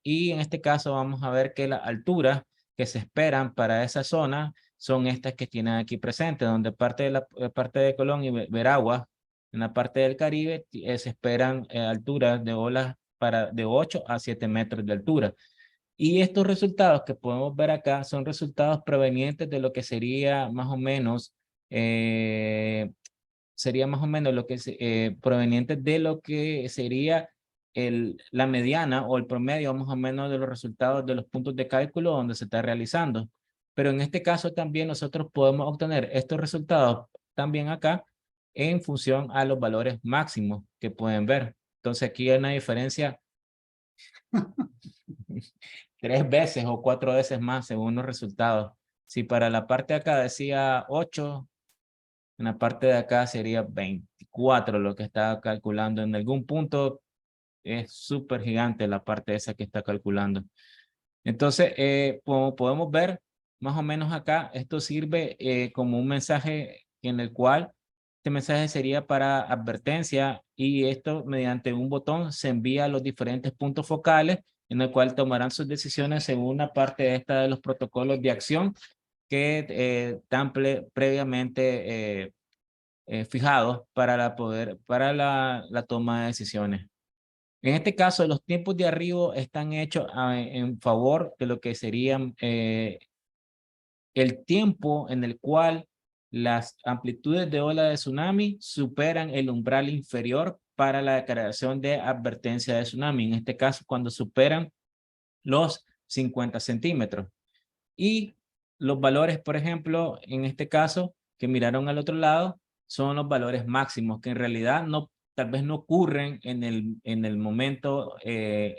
y en este caso vamos a ver que las alturas que se esperan para esa zona son estas que tienen aquí presentes, donde parte de Colón y Veraguas, en la parte del Caribe, se esperan alturas de olas de 8 a 7 metros de altura. Y estos resultados que podemos ver acá son resultados provenientes de lo que sería más o menos lo que es provenientes de lo que sería la mediana o el promedio más o menos de los resultados de los puntos de cálculo donde se está realizando. Pero en este caso también nosotros podemos obtener estos resultados también acá en función a los valores máximos que pueden ver. Entonces aquí hay una diferencia 3 veces o 4 veces más según los resultados. Si para la parte de acá decía 8, en la parte de acá sería 24 lo que está calculando. En algún punto es súper gigante la parte esa que está calculando. Entonces, como podemos ver, más o menos acá, esto sirve como un mensaje en el cual este mensaje sería para advertencia y esto mediante un botón se envía a los diferentes puntos focales en el cual tomarán sus decisiones según una parte esta de los protocolos de acción que están previamente fijados para la toma de decisiones. En este caso, los tiempos de arribo están hechos en favor de lo que serían el tiempo en el cual las amplitudes de ola de tsunami superan el umbral inferior para la declaración de advertencia de tsunami. En este caso, cuando superan los 50 centímetros. Y los valores, por ejemplo, en este caso, que miraron al otro lado, son los valores máximos, que en realidad tal vez no ocurren en el momento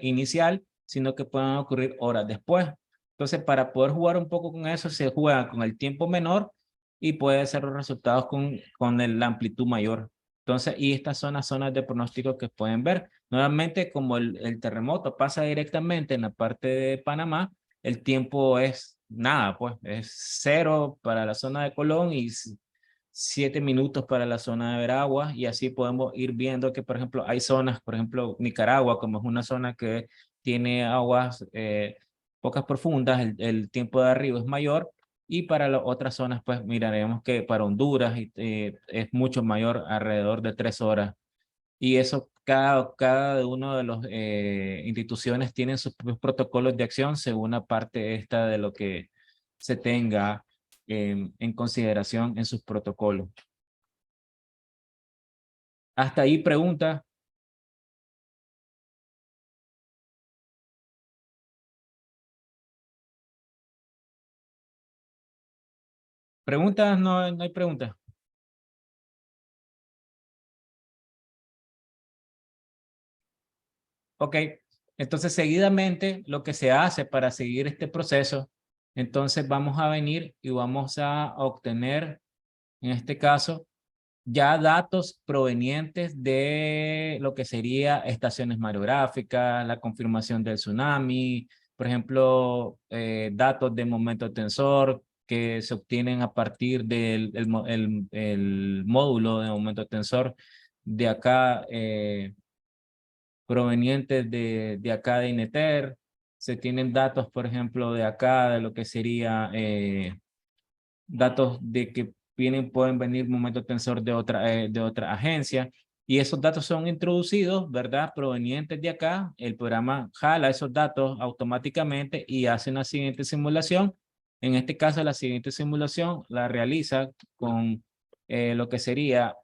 inicial, sino que pueden ocurrir horas después. Entonces, para poder jugar un poco con eso, se juega con el tiempo menor y puede ser los resultados con la amplitud mayor. Entonces, y estas son las zonas de pronóstico que pueden ver. Nuevamente, como el terremoto pasa directamente en la parte de Panamá, el tiempo es nada, pues es 0 para la zona de Colón y 7 minutos para la zona de Veraguas, y así podemos ir viendo que, por ejemplo, hay zonas, por ejemplo, Nicaragua, como es una zona que tiene aguas pocas profundas, el tiempo de arribo es mayor, y para las otras zonas, pues miraremos que para Honduras es mucho mayor, alrededor de 3 horas. Y eso, cada uno de las instituciones tienen sus propios protocolos de acción según la parte esta de lo que se tenga en consideración en sus protocolos. Hasta ahí preguntas. ¿Preguntas? No, no hay preguntas. Ok, entonces seguidamente lo que se hace para seguir este proceso, entonces vamos a venir y vamos a obtener, en este caso, ya datos provenientes de lo que sería estaciones mareográficas, la confirmación del tsunami, por ejemplo, datos de momento tensor que se obtienen a partir del el módulo de momento tensor de acá, provenientes de acá de INETER. Se tienen datos, por ejemplo, de acá, de lo que sería datos de que pueden venir momentos tensor de otra agencia, y esos datos son introducidos, ¿verdad? Provenientes de acá. El programa jala esos datos automáticamente y hace una siguiente simulación. En este caso, la siguiente simulación la realiza con lo que sería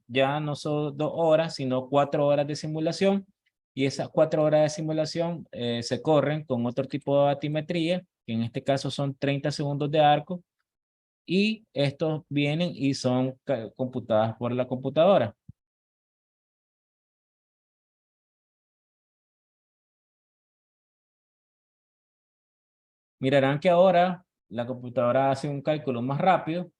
ya no son 2 horas, sino 4 horas de simulación, y esas 4 horas de simulación se corren con otro tipo de batimetría, que en este caso son 30 segundos de arco, y estos vienen y son computadas por la computadora. Mirarán que ahora la computadora hace un cálculo más rápido.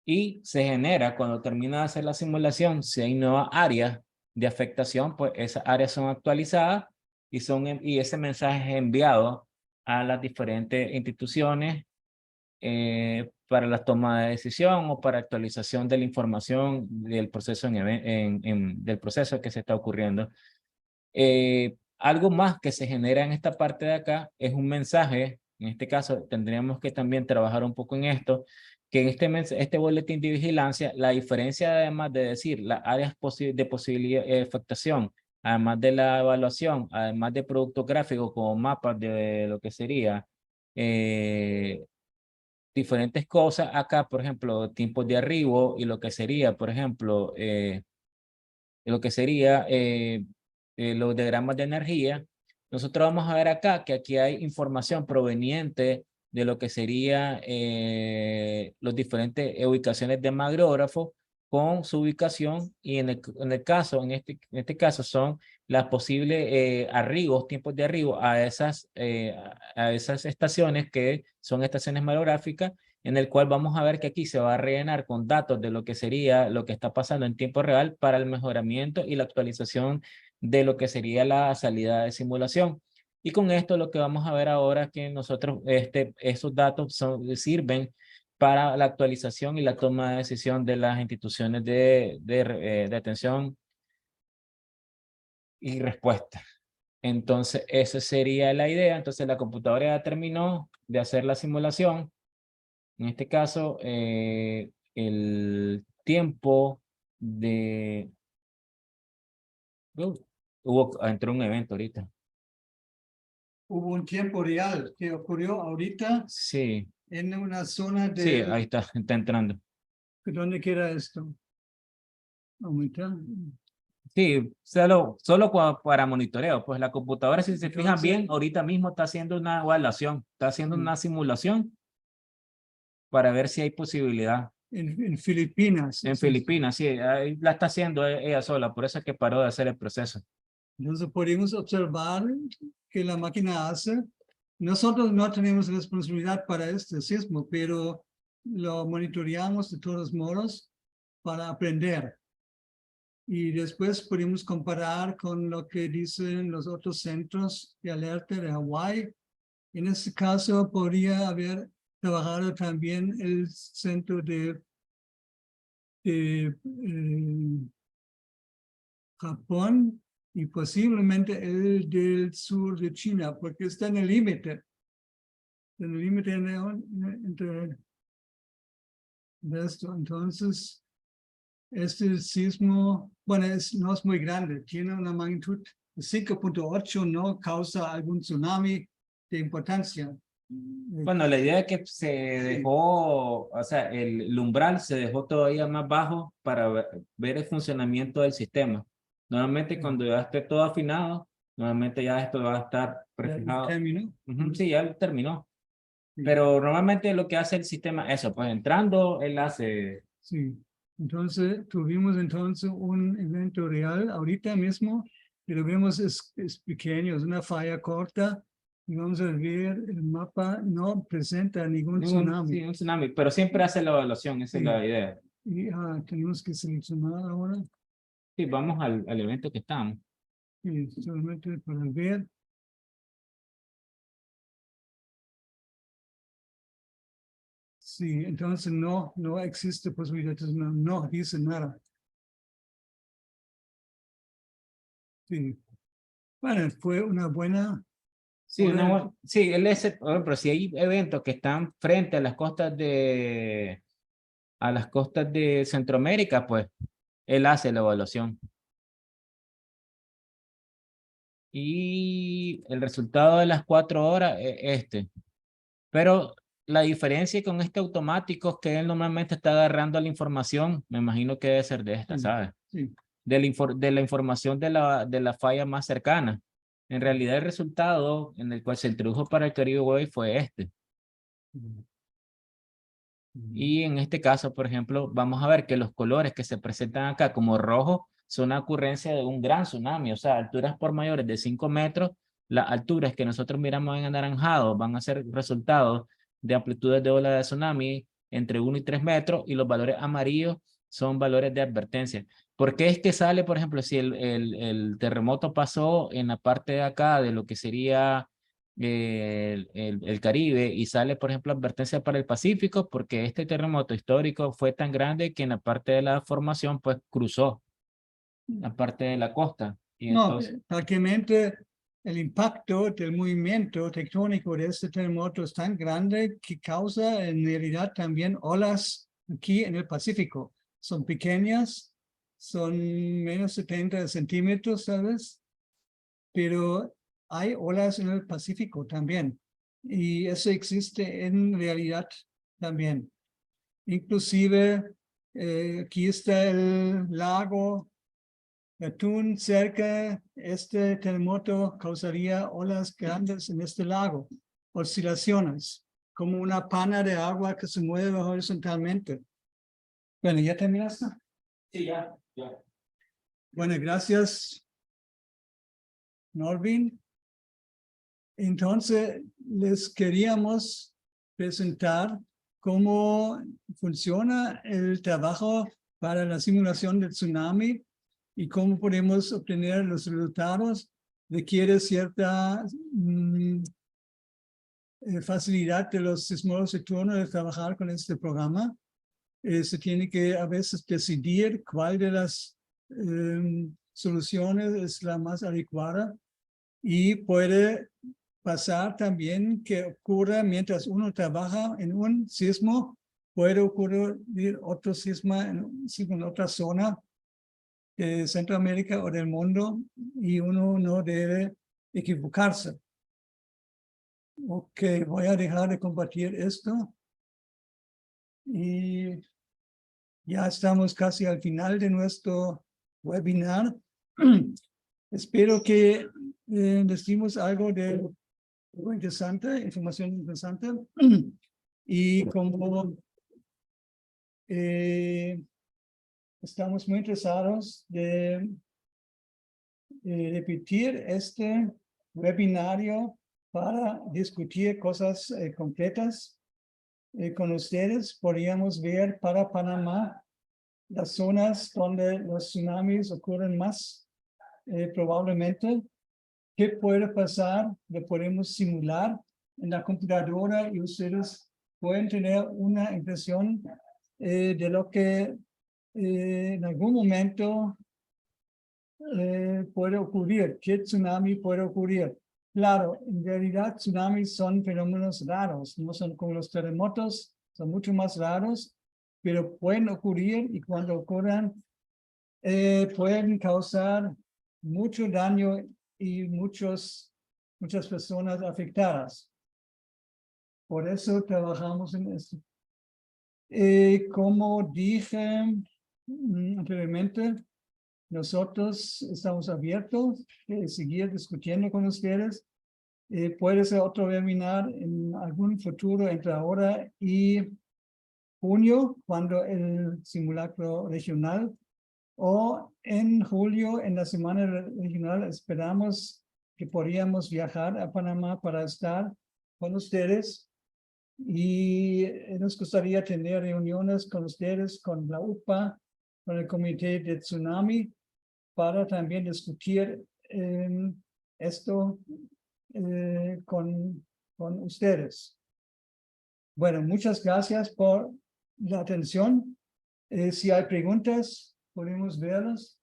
Y se genera, cuando termina de hacer la simulación, si hay nuevas áreas de afectación, pues esas áreas son actualizadas y ese mensaje es enviado a las diferentes instituciones para la toma de decisión o para actualización de la información del proceso, del proceso que se está ocurriendo. Algo más que se genera en esta parte de acá es un mensaje. En este caso tendríamos que también trabajar un poco en esto, que en este boletín de vigilancia, la diferencia además de decir las áreas de posibilidad de afectación, además de la evaluación, además de productos gráficos como mapas de lo que sería diferentes cosas acá, por ejemplo, tiempos de arribo y lo que sería, por ejemplo, lo que sería los diagramas de energía. Nosotros vamos a ver acá que aquí hay información proveniente de lo que sería los diferentes ubicaciones de magrógrafo con su ubicación y en el caso, en este caso son las posibles arribos, tiempos de arribo a esas estaciones que son estaciones magrográficas, en el cual vamos a ver que aquí se va a rellenar con datos de lo que sería lo que está pasando en tiempo real para el mejoramiento y la actualización de lo que sería la salida de simulación. Y con esto lo que vamos a ver ahora es que nosotros, esos datos sirven para la actualización y la toma de decisión de las instituciones de atención y respuesta. Entonces, esa sería la idea. Entonces, la computadora ya terminó de hacer la simulación. En este caso, el tiempo de... entró un evento ahorita. Hubo un tiempo real que ocurrió ahorita Sí, en una zona de... sí, ahí está entrando. ¿Dónde queda esto? Aumentar. Sí, solo para monitoreo. Pues la computadora, si se fijan bien, ahorita mismo está haciendo una evaluación, está haciendo una simulación para ver si hay posibilidad. En Filipinas. En Filipinas, sí, ahí la está haciendo ella sola, por eso es que paró de hacer el proceso. Entonces podemos observar que la máquina hace. Nosotros no tenemos responsabilidad para este sismo, pero lo monitoreamos de todos modos para aprender. Y después podemos comparar con lo que dicen los otros centros de alerta de Hawái. En este caso podría haber trabajado también el centro de Japón y posiblemente el del sur de China, porque está en el límite. En el límite entre esto. Entonces, este sismo, bueno, no es muy grande, tiene una magnitud de 5.8, no causa algún tsunami de importancia. Bueno, la idea es que se dejó, o sea, el umbral se dejó todavía más bajo para ver el funcionamiento del sistema. Normalmente cuando ya esté todo afinado, normalmente ya esto va a estar prefijado. ¿Terminó? Sí, ya terminó. Sí. Pero normalmente lo que hace el sistema, eso, pues entrando, él hace... Sí, entonces tuvimos un evento real ahorita mismo, pero vemos es pequeño, es una falla corta. Y vamos a ver, el mapa no presenta ningún tsunami. Sí, un tsunami, pero siempre hace la evaluación, esa es la idea. Y tenemos que seleccionar ahora. Sí, vamos al evento que estamos. Y solamente para ver. Sí, entonces no existe posibilidad, no dice nada. Sí. Bueno, fue una buena... Sí, sí, pero si hay eventos que están frente a las costas de Centroamérica, pues él hace la evaluación. Y el resultado de las 4 horas es este. Pero la diferencia con este automático es que él normalmente está agarrando la información, me imagino que debe ser de esta, ¿sabes? Sí. De la información de la falla más cercana. En realidad el resultado en el cual se introdujo para el Caribe Wave fue este. Y en este caso, por ejemplo, vamos a ver que los colores que se presentan acá como rojo son una ocurrencia de un gran tsunami, o sea, alturas por mayores de 5 metros, las alturas que nosotros miramos en anaranjado van a ser resultados de amplitudes de ola de tsunami entre 1 y 3 metros, y los valores amarillos son valores de advertencia. ¿Por qué es que sale, por ejemplo, si el terremoto pasó en la parte de acá de lo que sería el Caribe y sale, por ejemplo, advertencia para el Pacífico, porque este terremoto histórico fue tan grande que en la parte de la formación, pues cruzó la parte de la costa. Y No, entonces, prácticamente el impacto del movimiento tectónico de este terremoto es tan grande que causa en realidad también olas aquí en el Pacífico. Son pequeñas, son menos 70 centímetros, ¿sabes? Pero hay olas en el Pacífico también. Y eso existe en realidad también. Inclusive, aquí está el lago Atún cerca. Este terremoto causaría olas grandes en este lago, oscilaciones, como una pana de agua que se mueve horizontalmente. Bueno, ¿ya terminaste? sí, ya. Bueno, gracias, Norvin. Entonces, les queríamos presentar cómo funciona el trabajo para la simulación del tsunami y cómo podemos obtener los resultados. Requiere cierta facilidad de los sismólogos de turno de trabajar con este programa. Se tiene que a veces decidir cuál de las soluciones es la más adecuada, y puede pasar también que ocurra mientras uno trabaja en un sismo, puede ocurrir otro sismo en otra zona de Centroamérica o del mundo, y uno no debe equivocarse. Ok, voy a dejar de compartir esto. Y ya estamos casi al final de nuestro webinar. Espero que les dimos algo de interesante, información interesante. Y como estamos muy interesados de repetir este webinario para discutir cosas concretas con ustedes, podríamos ver para Panamá las zonas donde los tsunamis ocurren más probablemente. ¿Qué puede pasar? Lo podemos simular en la computadora y ustedes pueden tener una impresión de lo que en algún momento puede ocurrir. ¿Qué tsunami puede ocurrir? Claro, en realidad tsunamis son fenómenos raros, no son como los terremotos, son mucho más raros, pero pueden ocurrir, y cuando ocurran pueden causar mucho daño y muchas personas afectadas. Por eso trabajamos en esto. Como dije anteriormente, nosotros estamos abiertos a seguir discutiendo con ustedes. Puede ser otro webinar en algún futuro entre ahora y junio, cuando el simulacro regional, o en julio, en la semana regional. Esperamos que podríamos viajar a Panamá para estar con ustedes, y nos gustaría tener reuniones con ustedes, con la UPA, con el Comité de Tsunami, para también discutir esto con ustedes. Bueno, muchas gracias por la atención. Si hay preguntas, podemos verlas.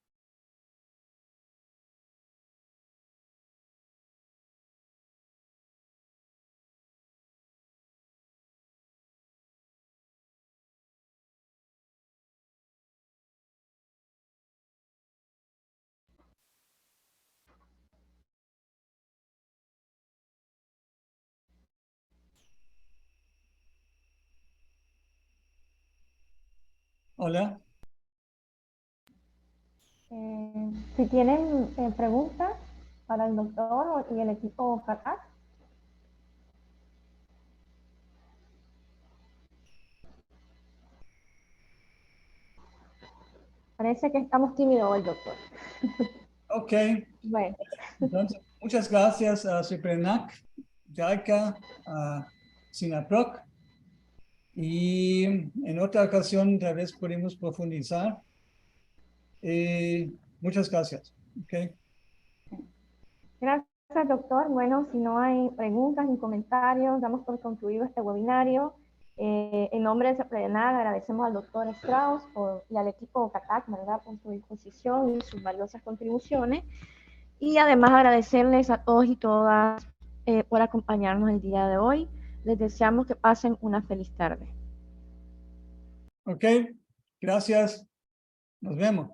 Hola. Si tienen preguntas para el doctor y el equipo CATAC. Parece que estamos tímidos hoy, doctor. Ok. Bueno. Entonces, muchas gracias a CEPRENAC, JICA, a SINAPROC, y en otra ocasión tal vez podemos profundizar. Muchas gracias. Okay. Gracias. doctor. Bueno, si no hay preguntas ni comentarios, damos por concluido este webinario. En nombre de Seprenal agradecemos al doctor Strauss y al equipo CATAC, ¿verdad?, por su disposición y sus valiosas contribuciones. Y además agradecerles a todos y todas por acompañarnos el día de hoy. Les deseamos que pasen una feliz tarde. Ok, gracias. Nos vemos.